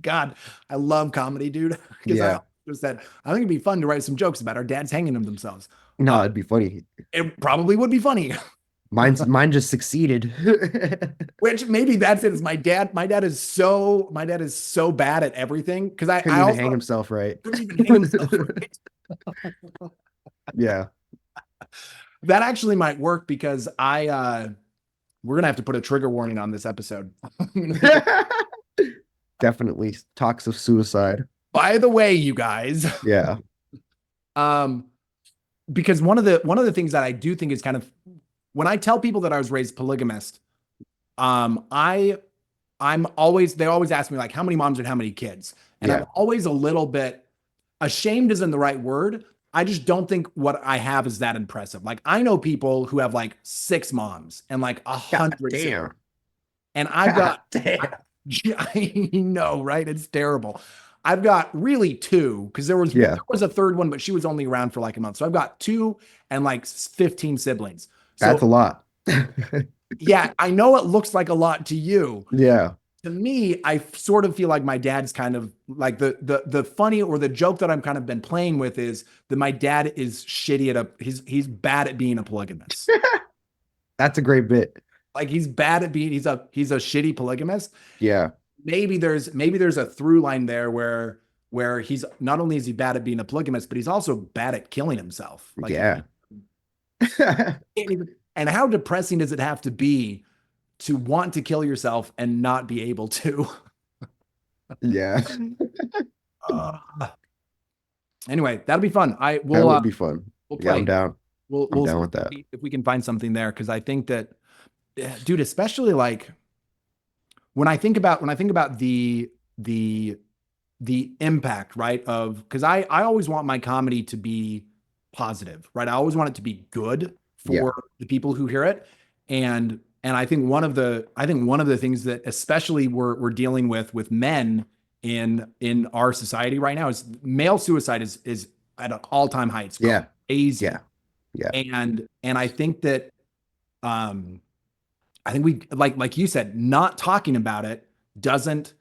B: God, I love comedy, dude. Because
C: Yeah.
B: I just said I think it'd be fun to write some jokes about our dads hanging themselves.
C: No, it'd be funny.
B: It probably would be funny.
C: Mine just succeeded.
B: Which maybe that's it. Is my dad is so bad at everything because I
C: Couldn't even
B: also
C: hang himself right.
B: couldn't even hang himself right.
C: Yeah.
B: That actually might work because we're gonna have to put a trigger warning on this episode.
C: Definitely talks of suicide.
B: By the way, you guys,
C: Yeah.
B: because one of the things that I do think is kind of, when I tell people that I was raised polygamist, they always ask me like, how many moms and how many kids? And
C: Yeah.
B: I'm always a little bit ashamed isn't the right word. I just don't think what I have is that impressive. Like I know people who have like 6 moms and like 100 siblings. And I've got, I know, right? It's terrible. I've got really 2 because there was a third one, but she was only around for like a month. So I've got 2 and like 15 siblings. So,
C: that's a lot.
B: Yeah, I know it looks like a lot to you.
C: Yeah.
B: To me, I sort of feel like my dad's kind of like the funny, or the joke that I'm kind of been playing with is that my dad is shitty at he's bad at being a polygamist.
C: That's a great bit.
B: Like he's bad at being, he's a shitty polygamist.
C: Yeah.
B: Maybe there's a through line there where he's not only is he bad at being a polygamist, but he's also bad at killing himself. Like he
C: Yeah.
B: can't even, and how depressing does it have to be to want to kill yourself and not be able to?
C: Yeah.
B: Uh, anyway, that'll be fun. I
C: That
B: will
C: would be fun.
B: we'll
C: Yeah, I'm
B: play.
C: down. I'm
B: We'll
C: down
B: see
C: with that.
B: if we can find something there because I think that, yeah, dude, especially like when I think about the the impact, right? Of because I always want my comedy to be positive, right? I always want it to be good
C: Yeah.
B: for the people who hear it. And I think one of the things that especially we're dealing with men in our society right now is male suicide is at an all-time high. It's
C: Yeah.
B: crazy.
C: Yeah. Yeah.
B: And I think that um I think we like you said, not talking about it doesn't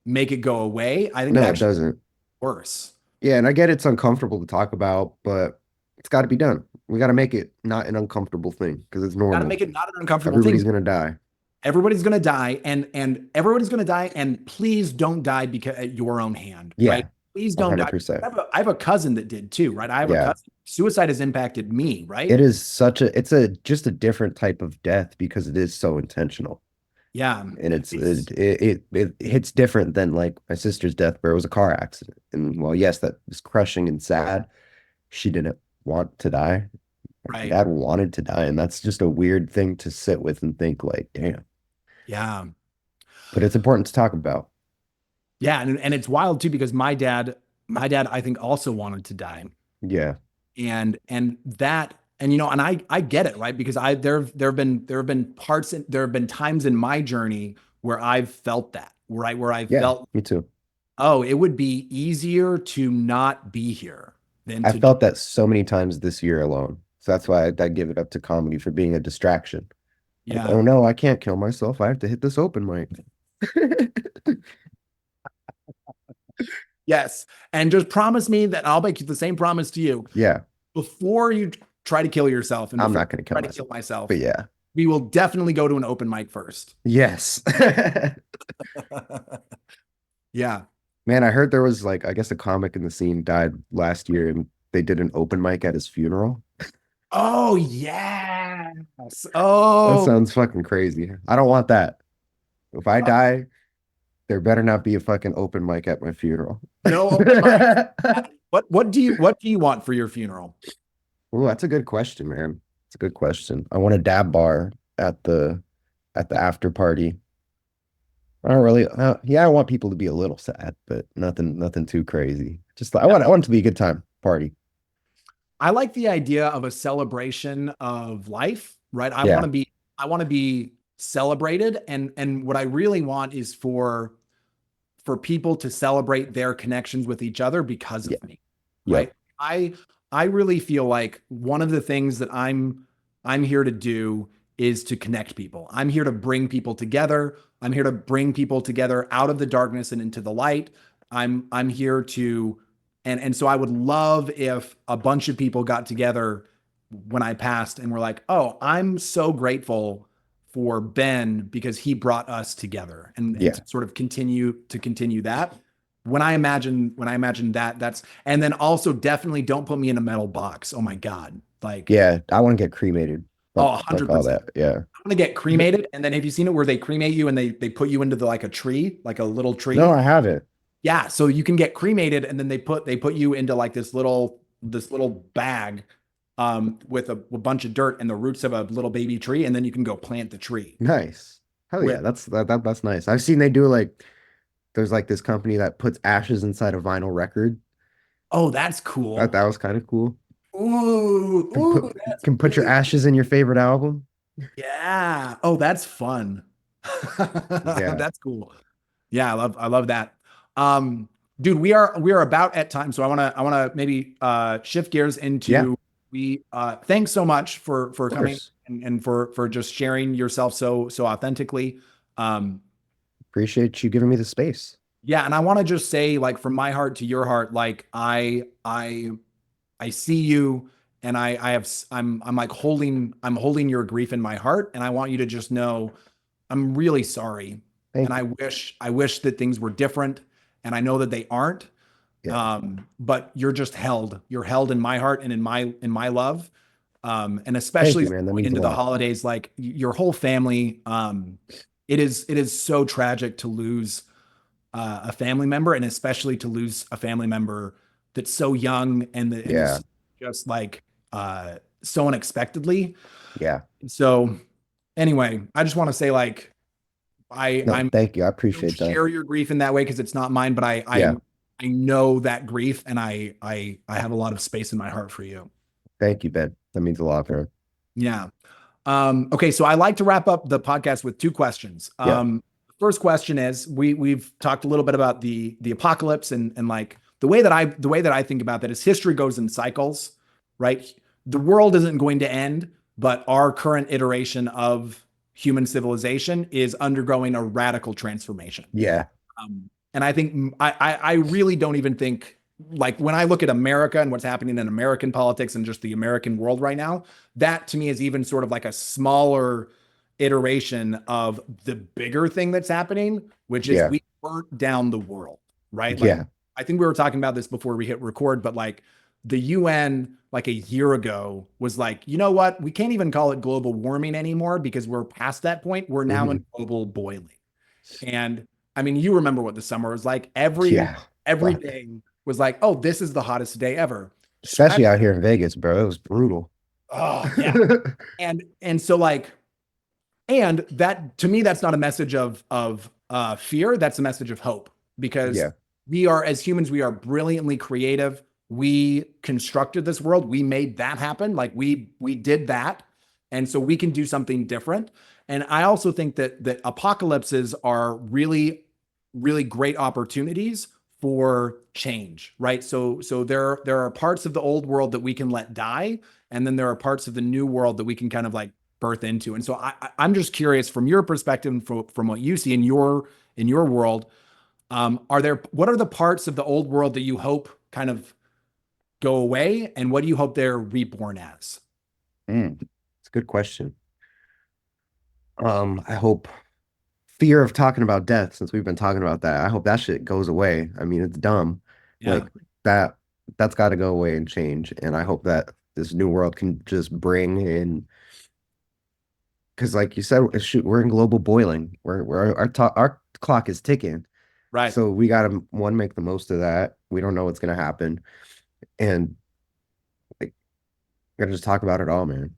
B: make it go away. I think it
C: No, it
B: actually
C: doesn't.
B: worse.
C: Yeah, and I get it's uncomfortable to talk about, but it's got to be done. We got to make it not an uncomfortable thing because it's
B: Got to
C: normal.
B: make it not an uncomfortable
C: Everybody's
B: thing.
C: gonna die.
B: Everybody's gonna die, and everybody's gonna die, and please don't die because at your own hand, right?
C: Yeah,
B: Please don't die.
C: 100%.
B: I have a cousin that did too, right? I have a
C: Yeah.
B: cousin. Suicide has impacted me,
C: It
B: right?
C: is such a it's a just a different type of death because it is so intentional.
B: Yeah.
C: And
B: It's
C: it hits different than like my sister's death where it was a car accident. And well, yes, that was crushing and sad. She didn't want to die. My
B: right.
C: dad wanted to die, and that's just a weird thing to sit with and think like, damn.
B: Yeah.
C: But it's important to talk about.
B: Yeah. And it's wild too, because my dad, I think also wanted to die.
C: Yeah.
B: And that, and and I get it, right? Because there have been times in my journey where I've felt that, right? Where I
C: Yeah,
B: felt,
C: me too.
B: oh, it would be easier to not be here than
C: I
B: to
C: felt that so many times this year alone. So that's why I give it up to comedy for being a distraction. Like,
B: yeah.
C: oh no, I can't kill myself. I have to hit this open mic.
B: Yes. And just promise me that I'll make the same promise to you
C: Yeah,
B: before you try to kill yourself and
C: I'm
B: before
C: not gonna
B: I
C: kill
B: try to kill
C: myself.
B: myself.
C: But yeah.
B: We will definitely go to an open mic first.
C: Yes.
B: Yeah.
C: Man, I heard there was like, I guess a comic in the scene died last year and they did an open mic at his funeral.
B: Oh, yes.
C: That
B: Oh,
C: sounds fucking crazy. I don't want that. If I die, there better not be a fucking open mic at my funeral.
B: no open mic. What do you want for your funeral?
C: Oh, that's a good question, man. It's a good question. I want a dab bar at the after party. I don't really, yeah, I want people to be a little sad, but nothing too crazy. Just I want it to be a good time party.
B: I like the idea of a celebration of life, right? I want
C: Yeah,
B: to be I want to be celebrated, and what I really want is for people to celebrate their connections with each other because
C: yeah,
B: of me,
C: yep,
B: right? I really feel like one of the things that I'm here to do is to connect people. I'm here to bring people together. I'm here to bring people together out of the darkness and into the light. I'm here to and so I would love if a bunch of people got together when I passed and were like, "Oh, I'm so grateful for Ben because he brought us together," and
C: yeah,
B: to sort of continue that. When I imagine that, that's, and then also definitely don't put me in a metal box. Oh my God. Like,
C: yeah. I want to get cremated.
B: oh,
C: Fuck all
B: 100%.
C: that. Yeah.
B: I'm gonna get cremated. And then have you seen it where they cremate you and they put you into like a tree, like a little
C: No,
B: tree?
C: I haven't.
B: Yeah. So you can get cremated and then they put you into like this little bag with a bunch of dirt and the roots of a little baby tree, and then you can go plant the tree.
C: Nice. Hell yeah,
B: With
C: that's nice. I've seen they do like there's like this company that puts ashes inside a vinyl record.
B: Oh, that's
C: That
B: cool.
C: that was kind of cool.
B: Ooh,
C: Can put
B: ooh, that's
C: can put your
B: really
C: ashes in your favorite album.
B: yeah. Oh, that's fun.
C: Yeah.
B: That's cool. Yeah, I love that. Um, dude, we are about at time, so I wanna maybe shift gears
C: Yeah,
B: into we thanks so much for
C: of
B: coming
C: course.
B: and for just sharing yourself so authentically. Um,
C: Appreciate you giving me the space.
B: yeah, and I want to just say, like, from my heart to your heart, like I see you and I'm like holding your grief in my heart, and I want you to just know I'm really sorry.
C: Thank
B: And
C: you.
B: I wish that things were different, and I know that they aren't.
C: Yeah.
B: But you're held in my heart and in my love. And
C: Thank
B: especially
C: you, man. That
B: going
C: means a
B: into the
C: lot.
B: holidays, like your whole family, it is so tragic to lose a family member, and especially to lose a family member that's so young and
C: Yeah.
B: is just like so unexpectedly.
C: Yeah.
B: So anyway, I just want to say like
C: No,
B: I'm
C: thank you. I
B: don't
C: appreciate that.
B: share your grief in that way because it's not mine, but
C: Yeah.
B: I know that grief, and I have a lot of space in my heart for you.
C: Thank you, Ben. That means a lot, man.
B: Yeah. Okay, so I like to wrap up the podcast with two questions.
C: Yeah.
B: First question is we've talked a little bit about the apocalypse, and like the way that I think about that is history goes in cycles, right? The world isn't going to end, but our current iteration of human civilization is undergoing a radical transformation.
C: Yeah.
B: And I think I really don't even think, like, when I look at America and what's happening in American politics and just the American world right now, that to me is even sort of like a smaller iteration of the bigger thing that's happening, which is
C: Yeah.
B: we burnt down the world, right? Like,
C: Yeah.
B: I think we were talking about this before we hit record, but like the UN, like a year ago, was like, you know what? We can't even call it global warming anymore because we're past that point. We're now
C: Hmm.
B: in global boiling. And I mean, you remember what the summer was like. Every
C: Fuck.
B: day was like, oh, this is the hottest day ever.
C: Especially out here in Vegas, bro. It was brutal.
B: Oh yeah. And so like, and that to me, that's not a message of fear. That's a message of hope, because
C: Yeah.
B: we are, as humans, we are brilliantly creative. We constructed this world. We made that happen. Like we did that. And so we can do something different. And I also think that apocalypses are really great opportunities for change, right? So there are parts of the old world that we can let die, and then there are parts of the new world that we can kind of like birth into. And so I'm just curious from your perspective, from what you see in your world, what are the parts of the old world that you hope kind of go away, and what do you hope they're reborn as?
C: It's a good question. I hope fear of talking about death, since we've been talking about that, I hope that shit goes away. I mean, it's dumb.
B: Yeah,
C: Like that that's got to go away and change. And I hope that this new world can just bring in, because like you said, shoot, we're in global boiling. Our clock is ticking.
B: right.
C: So we gotta one make the most of that. We don't know what's gonna happen. And like gotta just talk about it all, man.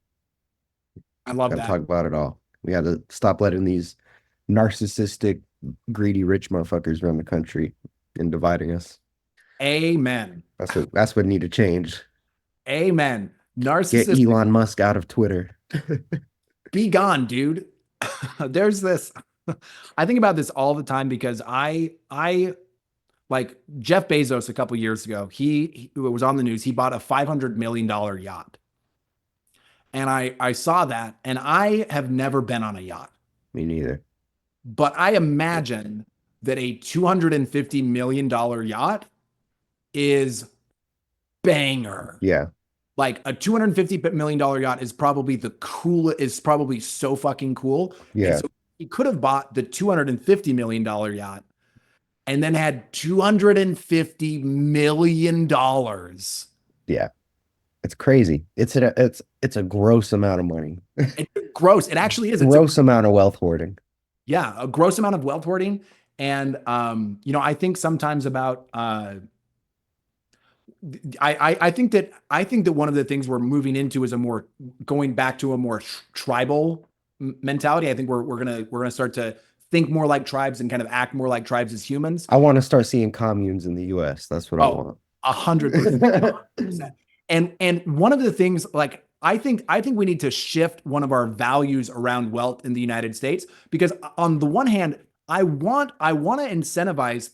B: I love
C: Gotta
B: that.
C: talk about it all. We gotta stop letting these narcissistic, greedy, rich motherfuckers run the country and dividing us.
B: Amen.
C: That's what need to change.
B: Amen.
C: Get
B: Narcissistic,
C: Elon Musk out of Twitter.
B: be gone, dude. There's this. I think about this all the time because I like Jeff Bezos a couple years ago. He was on the news. He bought a $500 million yacht, and I saw that, and I have never been on a yacht,
C: Me neither.
B: but I imagine that a $250 million yacht is banger.
C: Yeah.
B: Like a $250 million yacht is probably the coolest, is probably so fucking cool. And
C: Yeah.
B: so he could have bought the $250 million yacht and then had $250 million.
C: Yeah. It's crazy. It's a gross amount of money.
B: It's gross. It actually is. It's a,
C: Gross amount of wealth hoarding.
B: yeah, a gross amount of wealth hoarding. And I think sometimes about I I think that one of the things we're moving into is a more going back to a more tribal mentality. I think we're gonna start to think more like tribes and kind of act more like tribes as humans.
C: I want to start seeing communes in the US. That's what I
B: Oh,
C: want.
B: 100%. And one of the things, like, I think we need to shift one of our values around wealth in the United States, because on the one hand, I want to incentivize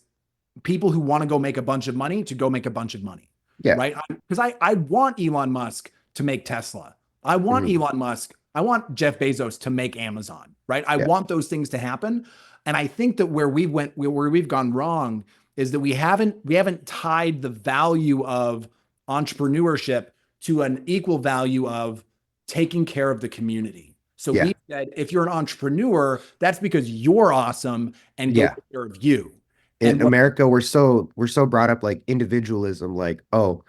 B: people who want to go make a bunch of money to go make a bunch of money,
C: Yeah.
B: right? Because I want Elon Musk to make Tesla. I want
C: Mhm.
B: Elon Musk. I want Jeff Bezos to make Amazon, right? I
C: Yeah.
B: want those things to happen. And I think that where we've gone wrong is that we haven't tied the value of entrepreneurship to an equal value of taking care of the community. So
C: Yeah.
B: we said, if you're an entrepreneur, that's because you're awesome and go
C: Yeah.
B: take care of you.
C: In
B: And what,
C: America, we're so brought up like individualism, like, oh,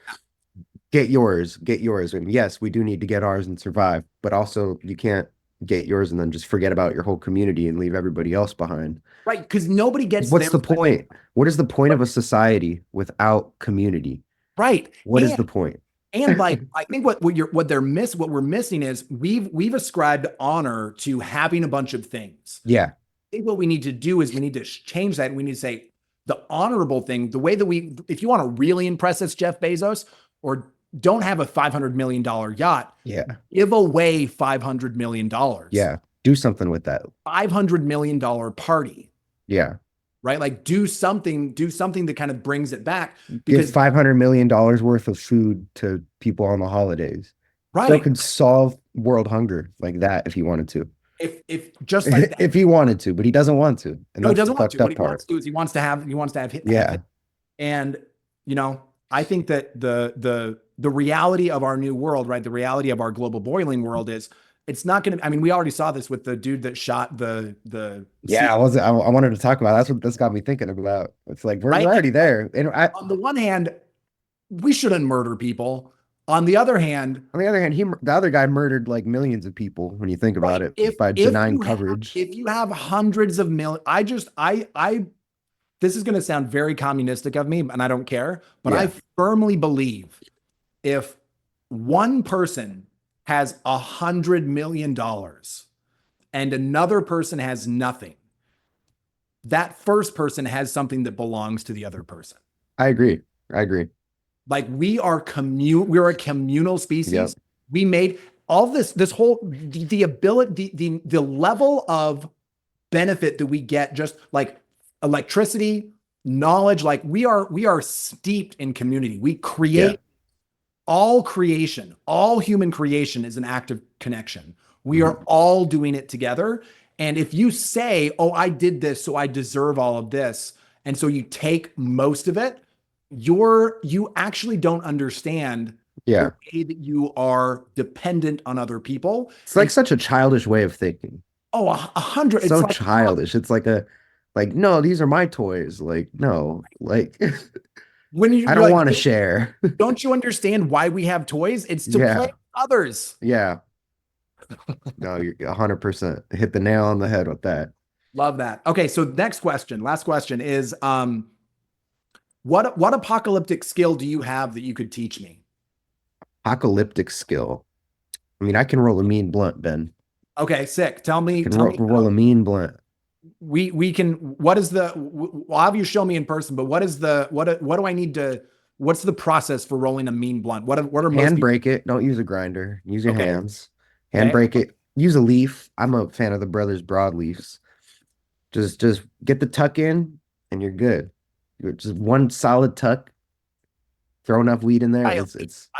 C: get yours, get yours. And yes, we do need to get ours and survive, but also you can't get yours and then just forget about your whole community and leave everybody else behind.
B: right, because nobody gets
C: What's
B: there.
C: the point? What is the point of a society without community?
B: Right.
C: What is the point?
B: And like, I think what we're missing is we've ascribed honor to having a bunch of things.
C: Yeah.
B: I think what we need to do is we need to change that. And we need to say the honorable thing, the way that if you want to really impress us, Jeff Bezos, or don't have a $500 million yacht,
C: Yeah.
B: give away $500 million.
C: Yeah. Do something with that.
B: $500 million party.
C: Yeah.
B: Right? Like do something that kind of brings it back.
C: Give
B: Because
C: $500 million worth of food to people on the holidays.
B: right.
C: That could solve world hunger like that if he wanted to.
B: If just like that.
C: If he wanted to, but he doesn't want to. And
B: No, he
C: that's
B: doesn't
C: the
B: want to.
C: fucked
B: What
C: up
B: he wants
C: part.
B: to do is he wants to have hit.
C: Yeah.
B: And you know, I think that the reality of our new world, right? The reality of our global boiling world is it's not going to, I mean, we already saw this with the dude that shot the
C: Yeah, I wanted to talk about. That's what this got me thinking about. It's like we're
B: Right?
C: already there. And
B: On the one hand, we shouldn't murder people. On the other hand,
C: the other guy murdered like millions of people when you think about
B: right,
C: it by denying
B: you
C: coverage.
B: if you have hundreds of millions, I this is going to sound very communistic of me, and I don't care, but
C: Yeah.
B: I firmly believe if one person has $100 million and another person has nothing, that first person has something that belongs to the other person.
C: I agree.
B: Like we're a communal species.
C: Yep.
B: We made all this whole the ability, the level of benefit that we get, just like electricity, knowledge, like we are steeped in community. We create all creation, all human creation is an act of connection. We are all doing it together. And if you say, oh, I did this, so I deserve all of this, and so you take most of it, you actually don't understand the way that you are dependent on other people.
C: It's like such a childish way of thinking.
B: Oh, 100.
C: So
B: it's like,
C: childish. It's like no, these are my toys. Like, no, like
B: when you
C: I don't want to share.
B: Don't you understand why we have toys? It's to play with others.
C: Yeah. No, you're 100% hit the nail on the head with that.
B: Love that. Okay, so last question is what apocalyptic skill do you have that you could teach me?
C: Apocalyptic skill. I mean, I can roll a mean blunt, Ben.
B: Okay, sick. Tell me.
C: Roll a mean blunt.
B: We can. What is the? Well, have you show me in person? But what is the? What do I need to? What's the process for rolling a mean blunt? What are most
C: hand break it? Don't use a grinder. Use your hands. Hand
B: Okay.
C: break it. Use a leaf. I'm a fan of the Brothers broadleafs. Just get the tuck in, and you're good. Just one solid tuck. Throw enough weed in there.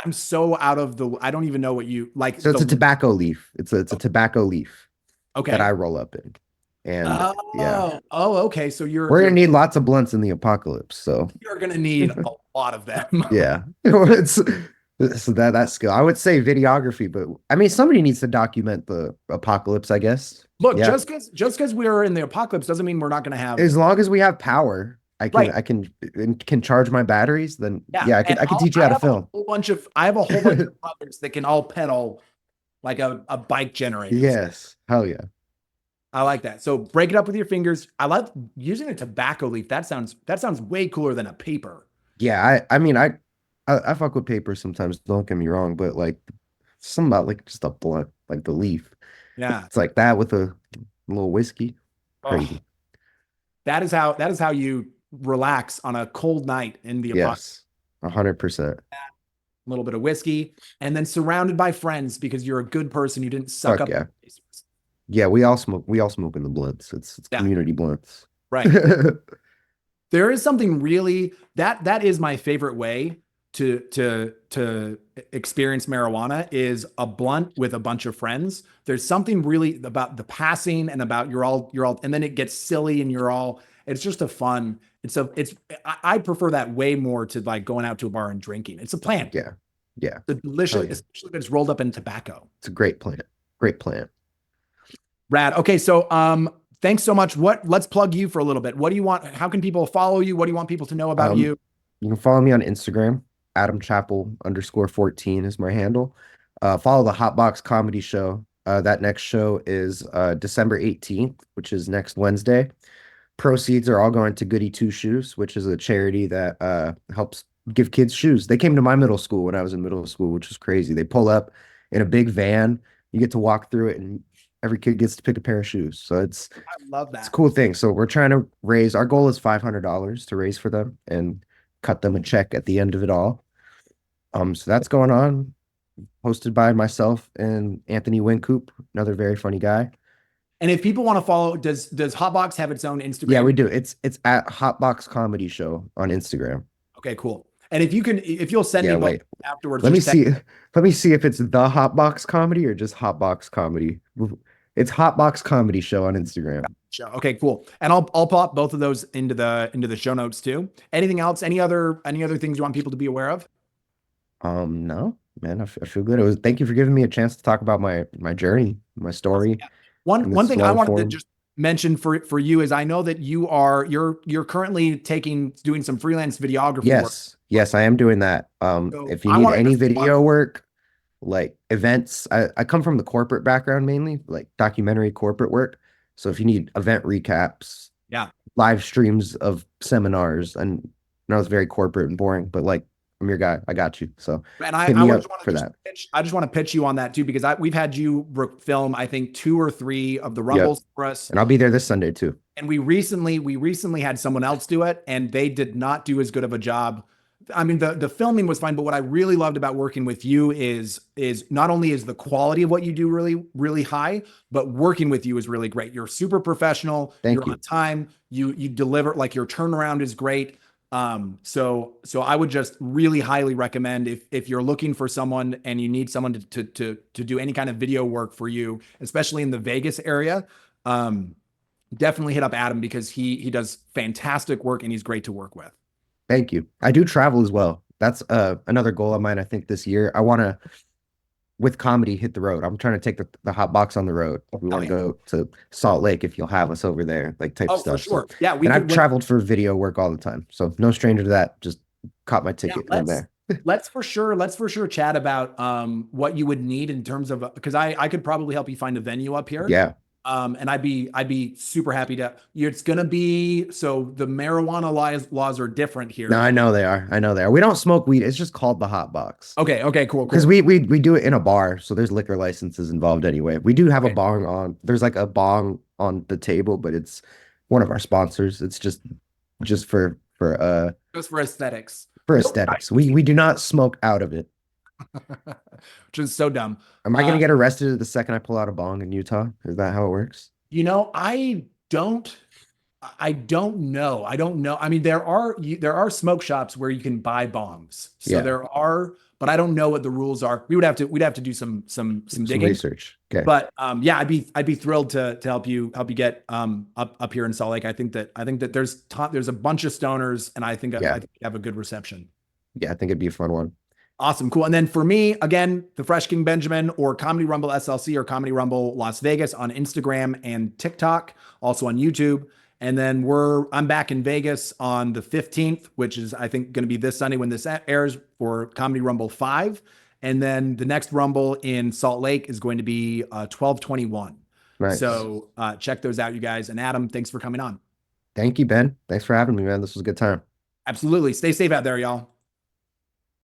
B: I'm so out of the. I don't even know what you like.
C: So it's a tobacco leaf. It's a tobacco leaf.
B: Okay.
C: That I roll up in. And yeah.
B: Oh, okay. So
C: we're gonna need lots of blunts in the apocalypse. So
B: you're gonna need a lot of them.
C: Yeah. So that skill. I would say videography, but I mean somebody needs to document the apocalypse, I guess.
B: Look, just because we're in the apocalypse doesn't mean we're not gonna have,
C: as long as we have power. I can charge my batteries, then I can teach you how to film.
B: I have a whole bunch of brothers that can all pedal like a bike generator.
C: Yes. Hell yeah.
B: I like that. So break it up with your fingers. I love using a tobacco leaf. That sounds way cooler than a paper.
C: Yeah, I mean I fuck with paper sometimes, don't get me wrong, but like something about like just a blunt, like the leaf.
B: Yeah.
C: It's like that with a little whiskey. Crazy.
B: Oh, that is how you relax on a cold night in the apocalypse.
C: 100%.
B: A little bit of whiskey, and then surrounded by friends because you're a good person. You didn't suck up.
C: Yeah, we all smoke in the blunts. It's community blunts.
B: Right. There is something really that is my favorite way to experience marijuana is a blunt with a bunch of friends. There's something really about the passing and about you're all and then it gets silly and it's just a fun. I prefer that way more to like going out to a bar and drinking. It's a plan.
C: Yeah. Yeah.
B: The
C: Oh
B: delicious,
C: yeah.
B: especially if it's rolled up in tobacco.
C: It's a great plant. Great plant.
B: Rad. Okay, so thanks so much. Let's plug you for a little bit. What do you want? How can people follow you? What do you want people to know about
C: Um,
B: you?
C: you can follow me on Instagram. Adam Chappel _14 is my handle. Follow the Hotbox Comedy Show. That next show is December 18th, which is next Wednesday. Proceeds are all going to Goody Two Shoes, which is a charity that helps give kids shoes. They came to my middle school when I was in middle school, which was crazy. They pull up in a big van. You get to walk through it, and every kid gets to pick a pair of shoes. So
B: I love
C: it's a
B: that.
C: cool thing. So we're trying to raise, our goal is $500 to raise for them and cut them a check at the end of it all. So that's going on, hosted by myself and Anthony Wincoop, another very funny guy.
B: And if people want to follow, does Hotbox have its own Instagram?
C: Yeah, we do. It's at Hotbox Comedy Show on Instagram.
B: Okay, cool. And if you'll send
C: Yeah,
B: me both
C: wait.
B: afterwards,
C: Let me
B: just text.
C: see. Let me see if it's the Hotbox Comedy or just Hotbox Comedy. It's Hotbox Comedy Show on Instagram.
B: Show. Okay, cool. And I'll pop both of those into the show notes too. Anything else? Any other things you want people to be aware of?
C: No, man, I feel good. Thank you for giving me a chance to talk about my journey, my story
B: One
C: in
B: one
C: this
B: thing I
C: slow
B: wanted to
C: form.
B: just mention for you is I know that you're currently doing some freelance videography work.
C: Yes, I am doing that.
B: So
C: If you
B: I
C: need
B: want to
C: any
B: just
C: video work, like events, I come from the corporate background mainly, like documentary corporate work. So if you need event recaps,
B: yeah.
C: live streams of seminars, and I know it's very corporate and boring, but like I'm your guy. I got you. So
B: And
C: hit
B: I
C: me
B: would
C: up
B: just want
C: for
B: to
C: that.
B: I just want to pitch you on that too, because we've had you film, I think, 2 or 3 of the
C: Yep.
B: Rumbles for us.
C: And I'll be there this Sunday too.
B: And we recently had someone else do it, and they did not do as good of a job. I mean, the filming was fine, but what I really loved about working with you is not only is the quality of what you do really, really high, but working with you is really great. You're super professional.
C: Thank
B: You're
C: you.
B: on time. You deliver, like, your turnaround is great. So I would just really highly recommend, if you're looking for someone and you need someone to do any kind of video work for you, especially in the Vegas area, definitely hit up Adam, because he does fantastic work and he's great to work with.
C: Thank you. I do travel as well. That's another goal of mine, I think, this year. I want to, with comedy, hit the road. I'm trying to take the hot box on the road. We want to go to Salt Lake if you'll have us over there, like type
B: Oh,
C: stuff.
B: for sure.
C: So,
B: Yeah, we
C: and
B: could.
C: I've traveled for video work all the time. So no stranger to that. Just caught my
B: Yeah,
C: ticket and I'm there.
B: let's for sure chat about what you would need in terms of, because I could probably help you find a venue up here.
C: Yeah.
B: And I'd be super happy to. It's gonna be, so the marijuana laws are different here.
C: No, I know they are. I know they are. We don't smoke weed. It's just called the hot box.
B: Okay, cool.
C: Because we do it in a bar, so there's liquor licenses involved anyway. We do have a bong on. There's like a bong on the table, but it's one of our sponsors. It's just for
B: Just for aesthetics.
C: for
B: Nope.
C: aesthetics. We do not smoke out of it.
B: Which is so dumb.
C: Am I gonna get arrested the second I pull out a bong in Utah? Is that how it works?
B: I don't know. I don't know. I mean, there are smoke shops where you can buy bongs. So
C: Yeah.
B: there are, but I don't know what the rules are. We'd have to do some digging.
C: Research. Okay.
B: But yeah, I'd be thrilled to help you get up here in Salt Lake. I think that there's a bunch of stoners, and I think you have a good reception.
C: Yeah, I think it'd be a fun one.
B: Awesome, cool. And then for me, again, the Fresh King Benjamin, or Comedy Rumble SLC, or Comedy Rumble Las Vegas on Instagram and TikTok, also on YouTube. And then I'm back in Vegas on the 15th, which is, I think, going to be this Sunday when this airs, for Comedy Rumble 5. And then the next Rumble in Salt Lake is going to be 12/21.
C: Nice.
B: So check those out, you guys. And Adam, thanks for coming on.
C: Thank you, Ben. Thanks for having me, man. This was a good time.
B: Absolutely. Stay safe out there, y'all.